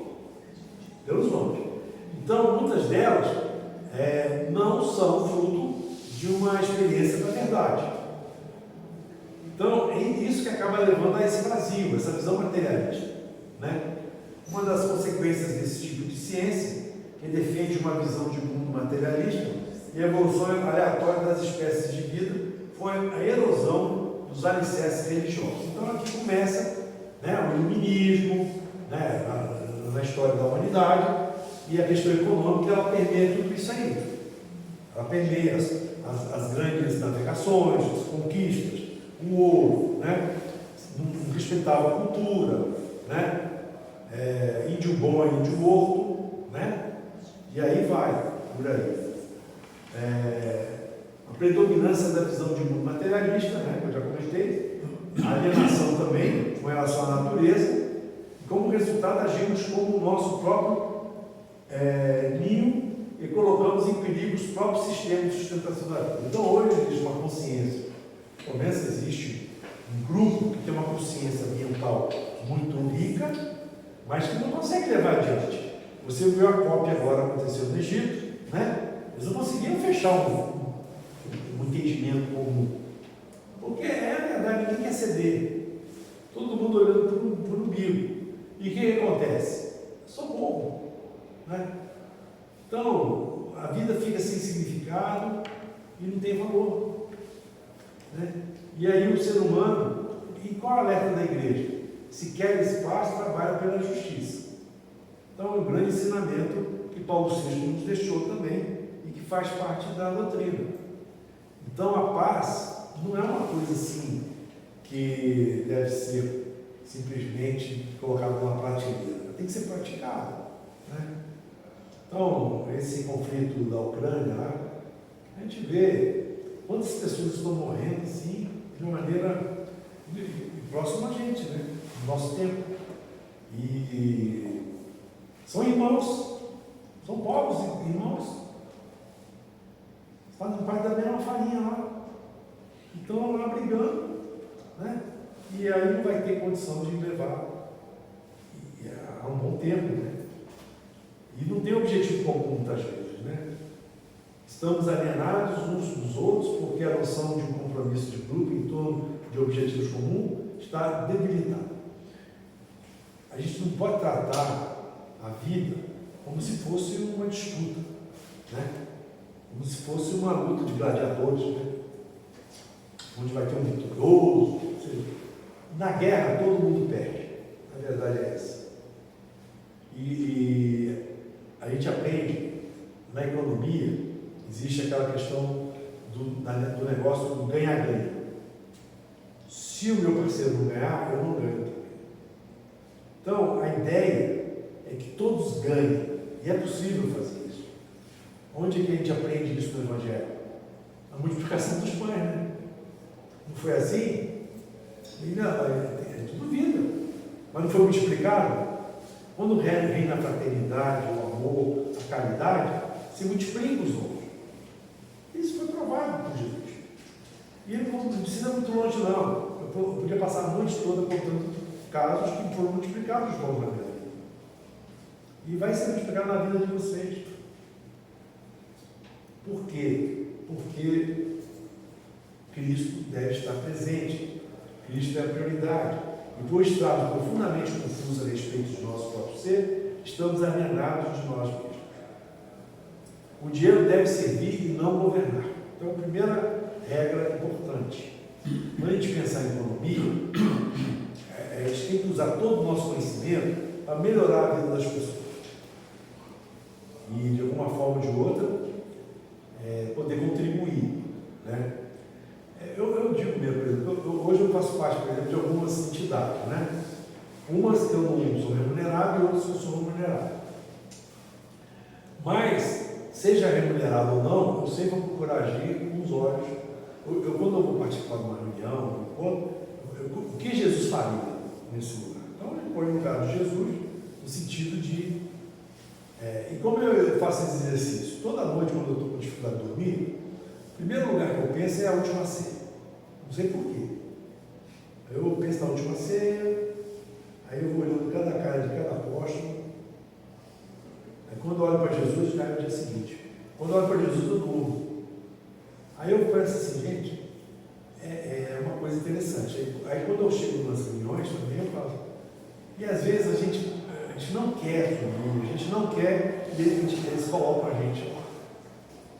Pelos homens. Então, muitas delas não são fruto de uma experiência da verdade. Então, é isso que acaba levando a esse vazio, essa visão materialista, né? Uma das consequências desse tipo de ciência, que defende uma visão de mundo materialista e a evolução aleatória das espécies de vida, foi a erosão dos alicerces religiosos. Então, aqui começa, né, o iluminismo, né, na história da humanidade, e a questão econômica, ela permeia tudo isso aí. Ela permeia as grandes navegações, as conquistas, o ouro, né? Não respeitava a cultura, né? Índio bom é índio morto, né? E aí vai, por aí. A predominância da visão de mundo materialista, né? Que eu já comentei, a alienação também com relação à natureza, e como resultado agimos como o nosso próprio ninho e colocamos em perigo os próprios sistemas de sustentação da vida. Então hoje existe uma consciência, pelo menos existe um grupo que tem uma consciência ambiental muito rica, mas que não consegue levar adiante. Você viu a COP agora, aconteceu no Egito, né? Eles não conseguiram fechar um entendimento comum, porque é verdade, ninguém quer ceder, todo mundo olhando para o umbigo. E o que acontece? Socorro, né? Então, a vida fica sem significado e não tem valor, né? E aí o ser humano, e qual é o alerta da igreja? Se quer espaço, trabalha pela justiça. Então, é um grande ensinamento que Paulo VI nos deixou também e que faz parte da doutrina. Então, a paz não é uma coisa assim que deve ser simplesmente colocada numa prateleira, tem que ser praticada, né? Então, esse conflito da Ucrânia lá, a gente vê quantas pessoas estão morrendo assim, de uma maneira próxima a gente, né? No nosso tempo. E são irmãos, são povos irmãos, fazem parte da mesma farinha lá. Então lá brigando, né? E aí não vai ter condição de levar há um bom tempo, né? E não tem objetivo comum muitas vezes, né? Estamos alienados uns dos outros porque a noção de um compromisso de grupo em torno de objetivos comuns está debilitada. A gente não pode tratar a vida como se fosse uma disputa, né? Como se fosse uma luta de gladiadores, né? Onde vai ter um vitorioso. Na guerra todo mundo perde, a verdade é essa. E a gente aprende na economia, existe aquela questão do negócio do ganha-ganha. Se o meu parceiro não ganhar, eu não ganho também. Então, a ideia é que todos ganhem, e é possível fazer isso. Onde é que a gente aprende isso no Evangelho? A multiplicação dos pães, né? Não foi assim? É tudo vida. Mas não foi multiplicado? Quando reina a fraternidade, o amor, a caridade, se multiplica os outros. Isso foi provado por Jesus. E ele não precisa muito longe, não. Eu podia passar a noite toda contando casos que foram multiplicados de forma maneira. E vai ser multiplicado na vida de vocês. Por quê? Porque Cristo deve estar presente. Cristo é a prioridade. E por estarmos profundamente confusos a respeito do nosso próprio ser, estamos alienados de nós mesmos. O dinheiro deve servir e não governar. Então, a primeira regra importante. Quando a gente pensar em economia, a gente tem que usar todo o nosso conhecimento para melhorar a vida das pessoas. E, de alguma forma ou de outra, poder contribuir. Né? Eu digo mesmo, por exemplo, hoje eu faço parte, por exemplo, de algumas entidades. Né? Umas eu não sou remunerado e outras eu sou remunerado. Mas, seja remunerado ou não, eu sempre vou procurar agir com os olhos. Quando eu vou participar de uma reunião, o que Jesus faria nesse lugar? Então, ele põe no lugar de Jesus, no sentido de... e como eu faço esse exercício? Toda noite, quando eu estou com dificuldade de dormir, o primeiro lugar que eu penso é a última ceia. Não sei porquê. Eu penso na última ceia, aí eu vou olhando cada cara de cada apóstolo. Aí quando eu olho para Jesus, cai no dia seguinte. Quando eu olho para Jesus, eu durmo. Aí eu penso assim, gente, é uma coisa interessante. Aí quando eu chego nas reuniões também, eu falo. E às vezes a gente não quer dormir, a gente não quer, e eles colocam a gente lá.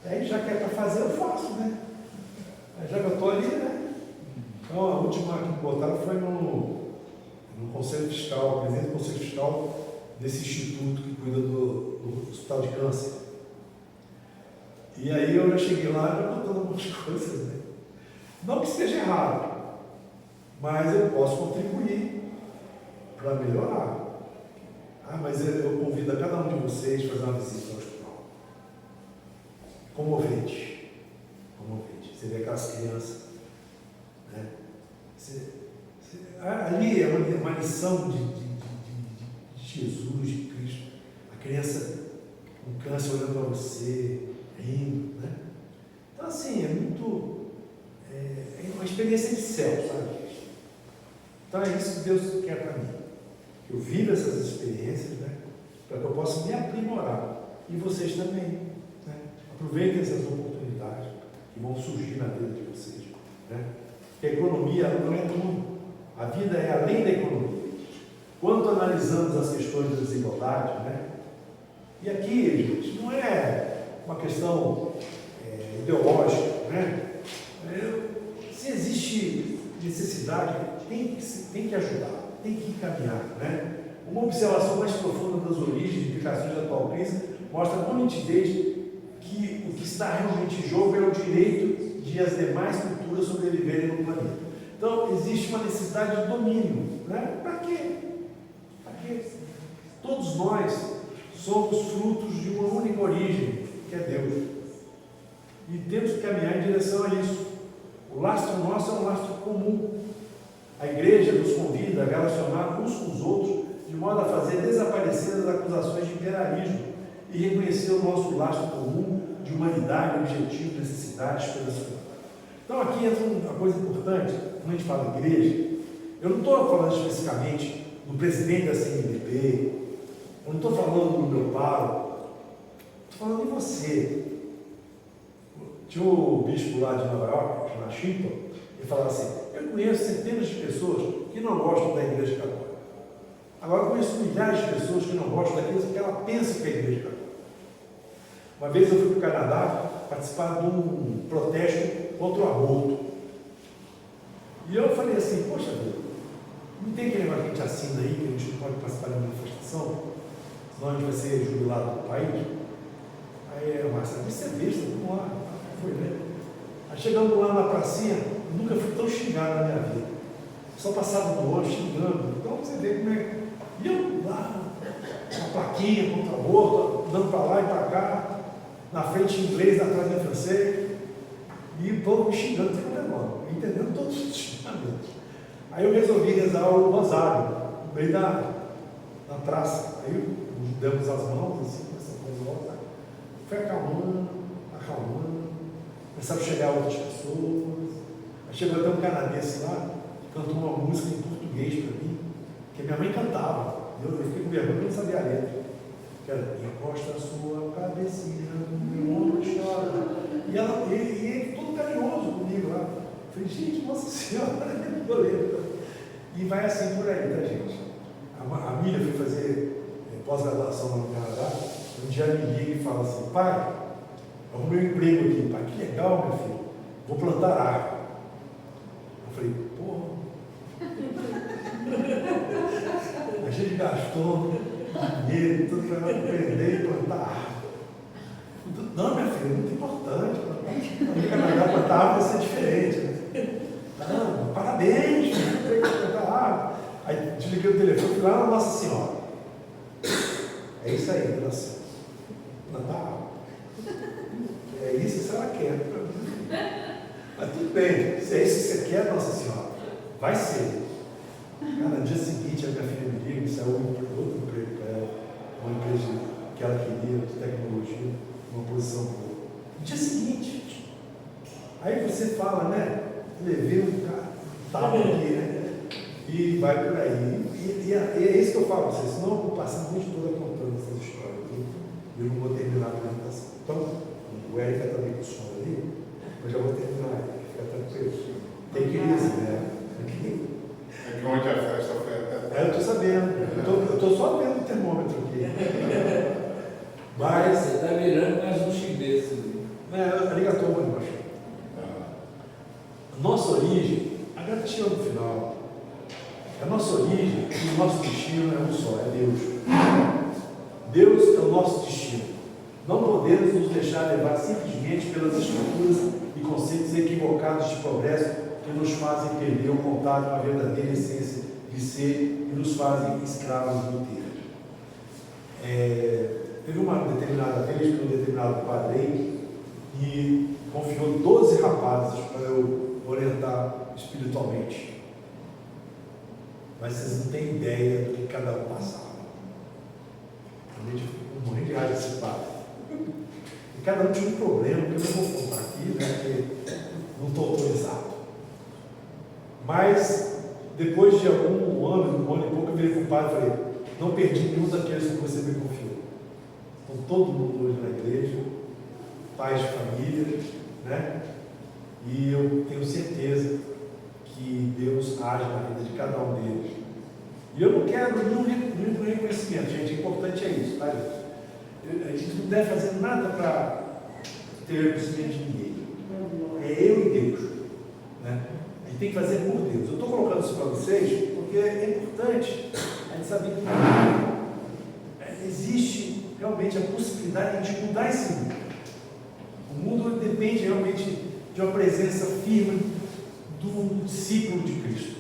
Aí já que é para fazer, eu faço, né? Aí já que eu estou ali, né? Então a última que botaram foi no Conselho Fiscal, presidente do Conselho Fiscal desse instituto que cuida do Hospital de Câncer. E aí eu já cheguei lá já botando algumas coisas, né? Não que esteja errado, mas eu posso contribuir para melhorar. Mas eu convido a cada um de vocês a fazer uma visita ao hospital. Comovente. Comovente. Você vê aquelas crianças, né? Ali é uma lição de Jesus, de Cristo. A criança com câncer olhando para você, rindo, né? Então, assim, é uma experiência de céu, sabe? Então, é isso que Deus quer para mim. Eu vivo essas experiências, né? Para que eu possa me aprimorar. E vocês também, né? Aproveitem essas oportunidades que vão surgir na vida de vocês, né? Porque a economia não é tudo. A vida é além da economia. Quando analisamos as questões da desigualdade, né? E aqui, gente, não é uma questão ideológica, né? Se existe necessidade, tem que ajudar, tem que encaminhar, né? Uma observação mais profunda das origens e implicações da atual crise mostra com nitidez que o que está realmente em jogo é o direito de as demais culturas sobreviverem no planeta. Então, existe uma necessidade de domínio, né? Para quê? Para quê? Todos nós somos frutos de uma única origem, que é Deus. E temos que caminhar em direção a isso. O lastro nosso é um lastro comum. A igreja nos convida a relacionar uns com os outros, de modo a fazer desaparecer as acusações de imperialismo e reconhecer o nosso lastro comum de humanidade, objetivo, necessidade, esperança. Então aqui entra uma coisa importante, quando a gente fala igreja, eu não estou falando especificamente do presidente da CNBB, eu não estou falando do meu pároco, estou falando de você. Tinha o bispo lá de Nova York, chamado Chipton, ele falava assim, eu conheço centenas de pessoas que não gostam da igreja católica. Agora eu conheço milhares de pessoas que não gostam daquilo que ela pensa que é a igreja católica. Uma vez eu fui para o Canadá participar de um protesto contra o aborto. E eu falei assim, poxa vida, não tem aquele negócio que a gente assina aí, que a gente não pode participar de uma manifestação, senão a gente vai ser jubilado do país. Aí o Marcelo disse, é besta, vamos lá. Foi, né? Aí chegando lá na pracinha, eu nunca fui tão xingado na minha vida. Só passava do ônibus xingando. Então você vê como é. E eu lá, uma plaquinha contra o aborto, andando para lá e para cá, na frente em inglês, atrás em francês, e o povo me xingando, entendendo todos os xingamentos. Aí eu resolvi rezar o rosário, no meio da praça. Aí demos as mãos, assim, essa coisa lá, foi acalmando, começaram a chegar outras pessoas. Aí chegou até um canadense lá, que cantou uma música em português para mim, que minha mãe cantava. Eu fiquei com vergonha, eu não sabia a letra. Que era, encosta a sua cabecinha no meu ombro e chora. E ele todo carinhoso comigo lá. Eu falei, gente, Nossa Senhora, é letra. E vai assim por aí, tá, gente? A Miriam foi fazer pós-graduação lá no Canadá. Um dia me liga e fala assim, pai, arrumei um emprego aqui. Pai, que legal, meu filho. vou plantar árvore. Eu falei, porra. A gente gastou dinheiro, tudo para aprender e plantar árvore. Não, minha filha, é muito importante. No Canadá, plantar árvore vai ser diferente. Né? Não, parabéns, plantar árvore. Aí desliguei o telefone, fui lá na Nossa Senhora. É isso aí, oração. Plantar árvore. É isso que ela quer. Mas tudo bem, se é isso que você quer, Nossa Senhora, vai ser. Cara, no dia seguinte, a minha filha me liga, saiu outro emprego para ela, uma empresa que ela queria, de tecnologia, uma posição boa. No dia seguinte, aí você fala, né? Levei um tapa aqui, né? E vai por aí. E é isso que eu falo para vocês, senão eu vou passar a noite toda contando essas histórias aqui, e eu não vou terminar a apresentação. Então, o Érica também com o som ali, eu já vou terminar, fica tranquilo. Tem crise, né? É que ontem a festa foi até. Eu estou sabendo, eu estou só vendo o termômetro aqui. Mas. Você está virando mais um chinês. Arigatou, mano. Nossa origem, agora está chegando no final. A nossa origem e o nosso destino é um só, é Deus. Deus é o nosso destino. Não podemos nos deixar levar simplesmente pelas estruturas e conceitos equivocados de progresso que nos fazem perder o contato com a verdadeira essência de ser e nos fazem escravos do ter. Teve uma determinada vez que um determinado padre e confiou 12 rapazes para eu orientar espiritualmente. Mas vocês não têm ideia do que cada um passava. Realmente eu fico morrendo de raiva desse padre. E cada um tinha um problema, que eu não vou contar aqui, né, porque não estou autorizado. Mas, depois de um ano e pouco, eu virei para o padre e falei, não perdi nenhum daqueles que você me confiou. Estão todo mundo hoje na igreja, pais de família, né? E eu tenho certeza que Deus age na vida de cada um deles. E eu não quero nenhum reconhecimento, gente, o importante é isso, tá? A gente não deve fazer nada para ter reconhecimento de ninguém. É eu e Deus, né? A gente tem que fazer por Deus. Eu estou colocando isso para vocês porque é importante a gente saber que existe realmente a possibilidade de mudar esse mundo. O mundo depende realmente de uma presença firme do discípulo de Cristo,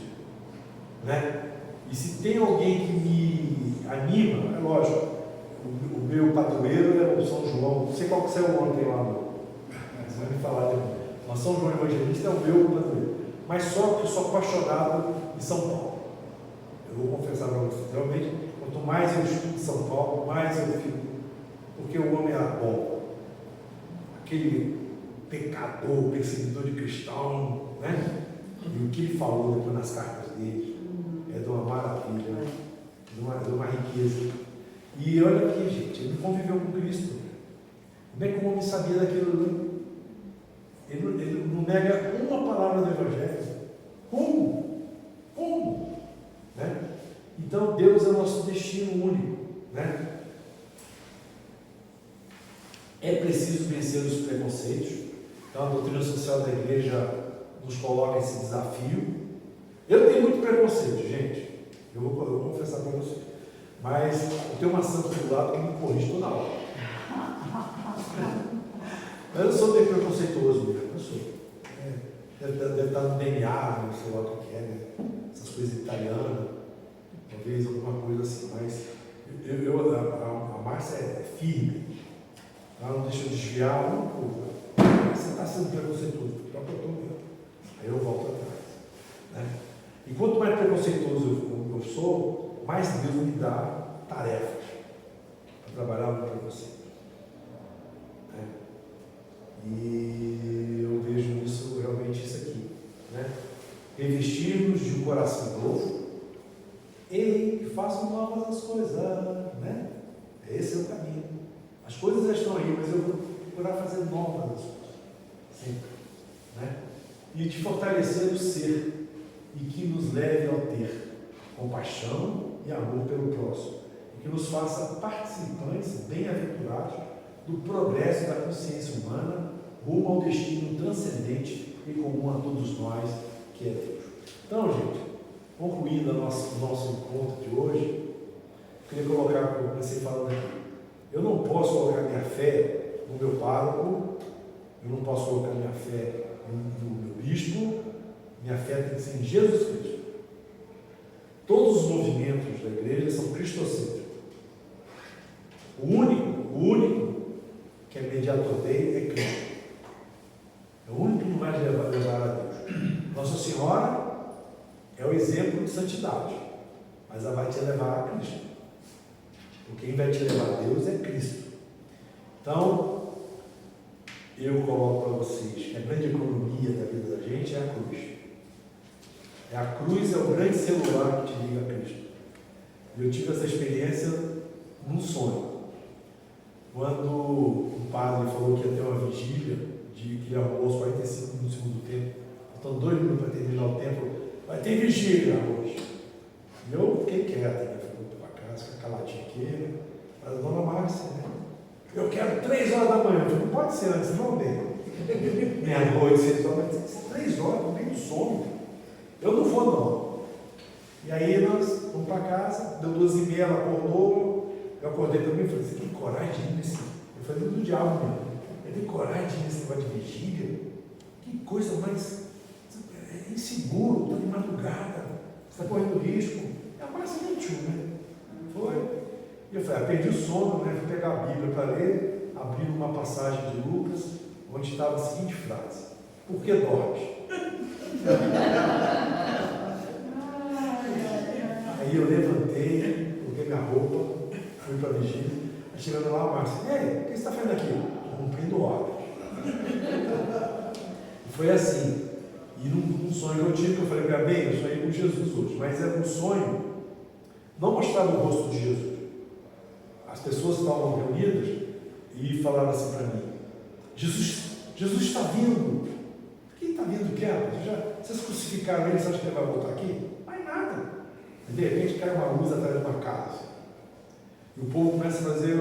né? E se tem alguém que me anima, é lógico, o meu padroeiro é o São João, não sei qual que saiu ontem lá, você vai me falar depois. Mas São João Evangelista é o meu padroeiro, mas só que eu sou apaixonado em São Paulo. Eu vou confessar para vocês, realmente, quanto mais eu estudo São Paulo, mais eu fico, porque o homem era bom, aquele pecador, perseguidor de cristão, né? E o que ele falou depois nas cartas dele é de uma maravilha, de uma riqueza. E olha aqui, gente, ele conviveu com Cristo. Como é que o homem sabia daquilo? Ele não nega uma palavra do Evangelho. Como? Né? Então Deus é o nosso destino único, né? É preciso vencer os preconceitos. Então a doutrina social da igreja nos coloca esse desafio. Eu tenho muito preconceito, gente. Eu vou confessar para vocês. Mas eu tenho uma santa do lado que me corrige toda hora. Mas eu sou bem preconceituoso mesmo. Eu sou. Deve estar no DNA, não sei lá o que é, né? Essas coisas italianas. Talvez alguma coisa assim. Mas a Márcia é firme. Ela não deixa eu desviar uma coisa. Você está sendo preconceituoso, porque eu estou mesmo. Aí eu volto atrás, né? E quanto mais preconceituoso eu sou, mais Deus me dá tarefas para trabalhar no preconceito, né? E eu vejo isso, realmente isso aqui, né? Revestir-nos de um coração novo e façam novas as coisas, né? Esse é o caminho. As coisas já estão aí, mas eu vou procurar fazer novas as coisas, sempre, né? E de fortalecer o ser e que nos leve ao ter compaixão e amor pelo próximo e que nos faça participantes bem-aventurados do progresso da consciência humana rumo ao destino transcendente e comum a todos nós, que é Deus. Então, gente, concluindo o nosso encontro de hoje, eu queria colocar, como eu comecei falando aqui, eu não posso colocar minha fé no meu pároco, eu não posso colocar minha fé no meu bispo, minha fé tem que ser em Jesus Cristo. Todos os movimentos da igreja são cristocêntricos. O único que é mediador dele é Cristo. É o único que não vai levar a Deus. Nossa Senhora é o exemplo de santidade, mas ela vai te levar a Cristo. Porque quem vai te levar a Deus é Cristo. Então, eu coloco para vocês que a grande economia da vida da gente é a cruz. A cruz é o grande celular que te liga a Cristo. Eu tive essa experiência num sonho. Quando o padre falou que ia ter uma vigília, que ele arrumou os 45 minutos do segundo tempo, faltando 2 minutos para terminar o tempo, vai ter vigília hoje. E eu fiquei quieto, né? Fui para casa, fiquei caladinho aqui, mas a dona Márcia, né? Eu quero 3 horas da manhã. Eu falei, não pode ser antes, não bem. Meia-noite, 6 horas, mas 3 horas, no meio do sono. Eu não vou, não. E aí nós fomos para casa, deu 2h30, ela acordou, eu acordei também e falei, você tem coragem de ir nesse? Eu falei, do diabo mesmo. Eu tenho coragem de ir nesse negócio de vigília? Que coisa mais inseguro, está de madrugada, você está correndo risco. É a mais gentil, né? Foi. E eu falei, perdi o sono, né? Fui pegar a Bíblia para ler, abri uma passagem de Lucas, onde estava a seguinte frase: por que dormes? Aí eu levantei, coloquei minha roupa, fui para a vigília. Aí chegando lá, a Márcia, ei, o que você está fazendo aqui? Estou cumprindo ordens. Foi assim. E num sonho que eu tive, que eu falei, bem, eu sonhei com Jesus hoje, mas era um sonho, não mostrava o rosto de Jesus. As pessoas estavam reunidas e falaram assim para mim, Jesus está vindo. Quem está vindo o quê? Vocês crucificaram ele, você acha que ele vai voltar aqui? Mais nada. E de repente cai uma luz atrás de uma casa. E o povo começa a fazer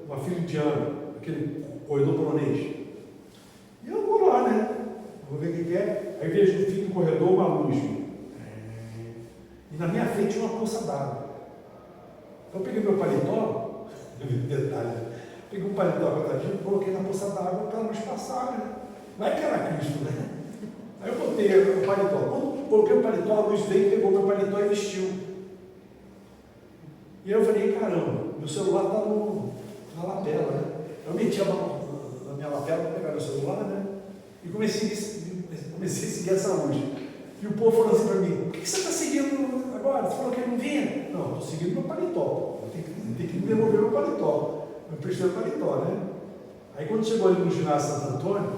uma fila indiana, aquele corredor polonês. E eu vou lá, né? Vou ver o que é. Aí vejo no fim do corredor uma luz. E na minha frente tinha uma poça d'água. Então eu peguei meu paletó, detalhe, peguei um paletó quadradinho e coloquei na poça d'água para a luz passar, né? Vai que era Cristo, né? Aí eu botei o paletó. Quando coloquei o paletó, a luz veio, pegou meu paletó e vestiu. E eu falei, caramba, meu celular está na lapela, né? Eu meti a mão na minha lapela para pegar meu celular, né? E comecei a seguir essa luz. E o povo falou assim para mim, por que você está seguindo agora? Você falou que ele não vinha? Não, estou seguindo meu paletó. Eu tenho que me devolver meu paletó. Eu prestei o paletó, né? Aí quando chegou ali no ginásio Santo Antônio,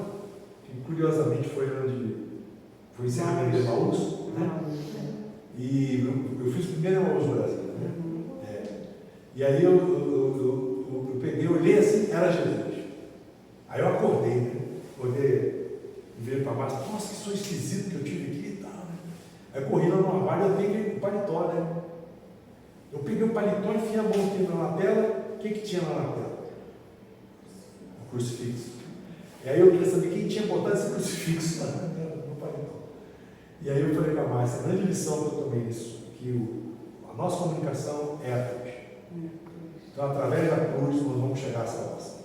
que curiosamente foi onde foi o encerramento de Emaús, né? E eu fiz o primeiro Emaús no Brasil, né? E aí eu peguei, olhei assim, era Jesus. Aí eu acordei, né? Acordei e veio para a Márcia, nossa, que som esquisito que eu tive aqui e tal, né? Aí eu corri lá no armário, eu peguei o paletó, né? Eu peguei o paletó, enfiei a mão aqui na lapela, o que tinha na lapela? O crucifixo. E aí eu queria saber quem tinha botado esse crucifixo no paletó. E aí eu falei para a Márcia, a grande lição que eu tomei nisso, que a nossa comunicação é a cruz. Então, através da cruz, nós vamos chegar à salvação.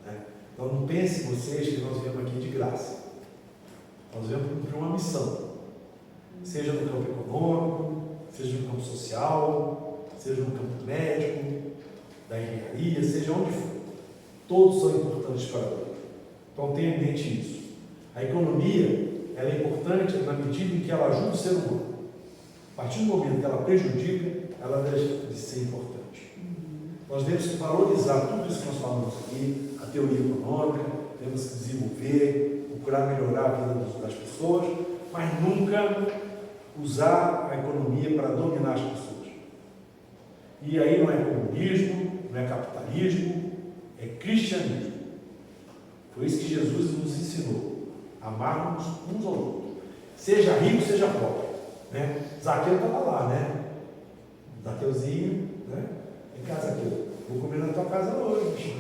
Né? Então, não pensem vocês que nós viemos aqui de graça. Nós viemos cumprir uma missão. Seja no campo econômico, seja no campo social, seja no campo médico, da engenharia, seja onde for. Todos são importantes para Deus. Então, tenha em mente isso. A economia, ela é importante na medida em que ela ajuda o ser humano. A partir do momento que ela prejudica, ela deixa de ser importante. Nós temos que valorizar tudo isso que nós falamos aqui, a teoria econômica, temos que desenvolver, procurar melhorar a vida das pessoas, mas nunca usar a economia para dominar as pessoas. E aí não é comunismo, não é capitalismo, é cristianismo. Foi isso que Jesus nos ensinou, amarmos uns aos outros. Seja rico, seja pobre. Né? Zaqueu estava lá, né? Zaqueuzinho, né? Em casa aqui, vou comer na tua casa hoje, bicho.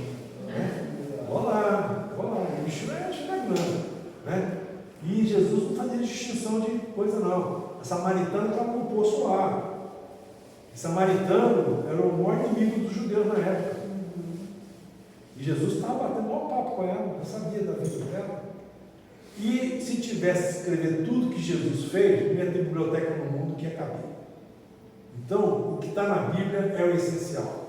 Né? Vou lá, o bicho é chegando, né? E Jesus discussão de coisa não. A samaritana estava no poço lá. O samaritano era o maior inimigo dos judeus na época. E Jesus estava batendo um papo com ela, eu sabia da vida dela. E se tivesse que escrever tudo que Jesus fez, não ia ter biblioteca no mundo que ia caber. Então, o que está na Bíblia é o essencial.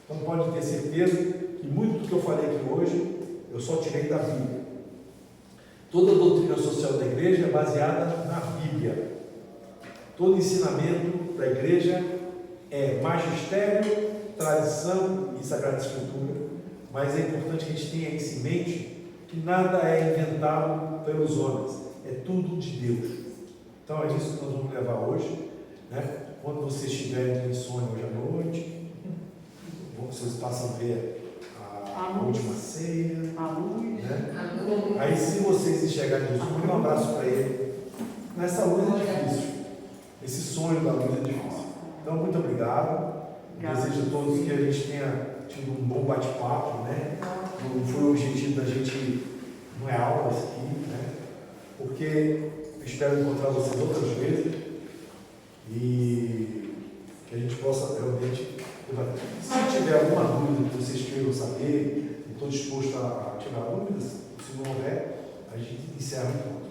Então, pode ter certeza que muito do que eu falei aqui hoje, eu só tirei da Bíblia. Toda a doutrina social da igreja é baseada na Bíblia. Todo ensinamento da igreja é magistério, tradição e sagrada escritura, mas é importante que a gente tenha isso em mente, que nada é inventado pelos homens, é tudo de Deus. Então é isso que nós vamos levar hoje, né? Quando vocês estiverem em sonho hoje à noite, vocês passam a ver a última ceia, A luz. né? Aí se vocês enxergarem Jesus, manda um abraço para ele. Nessa luz é difícil, esse sonho da luz é difícil. Então muito obrigado. Desejo a todos que a gente tenha tido um bom bate-papo, né? Não foi o objetivo da gente, não é aula isso aqui, né? Porque eu espero encontrar vocês outras vezes e que a gente possa realmente debater. Se tiver alguma dúvida que vocês queiram saber, estou disposto a tirar dúvidas. Se não houver, a gente encerra o encontro.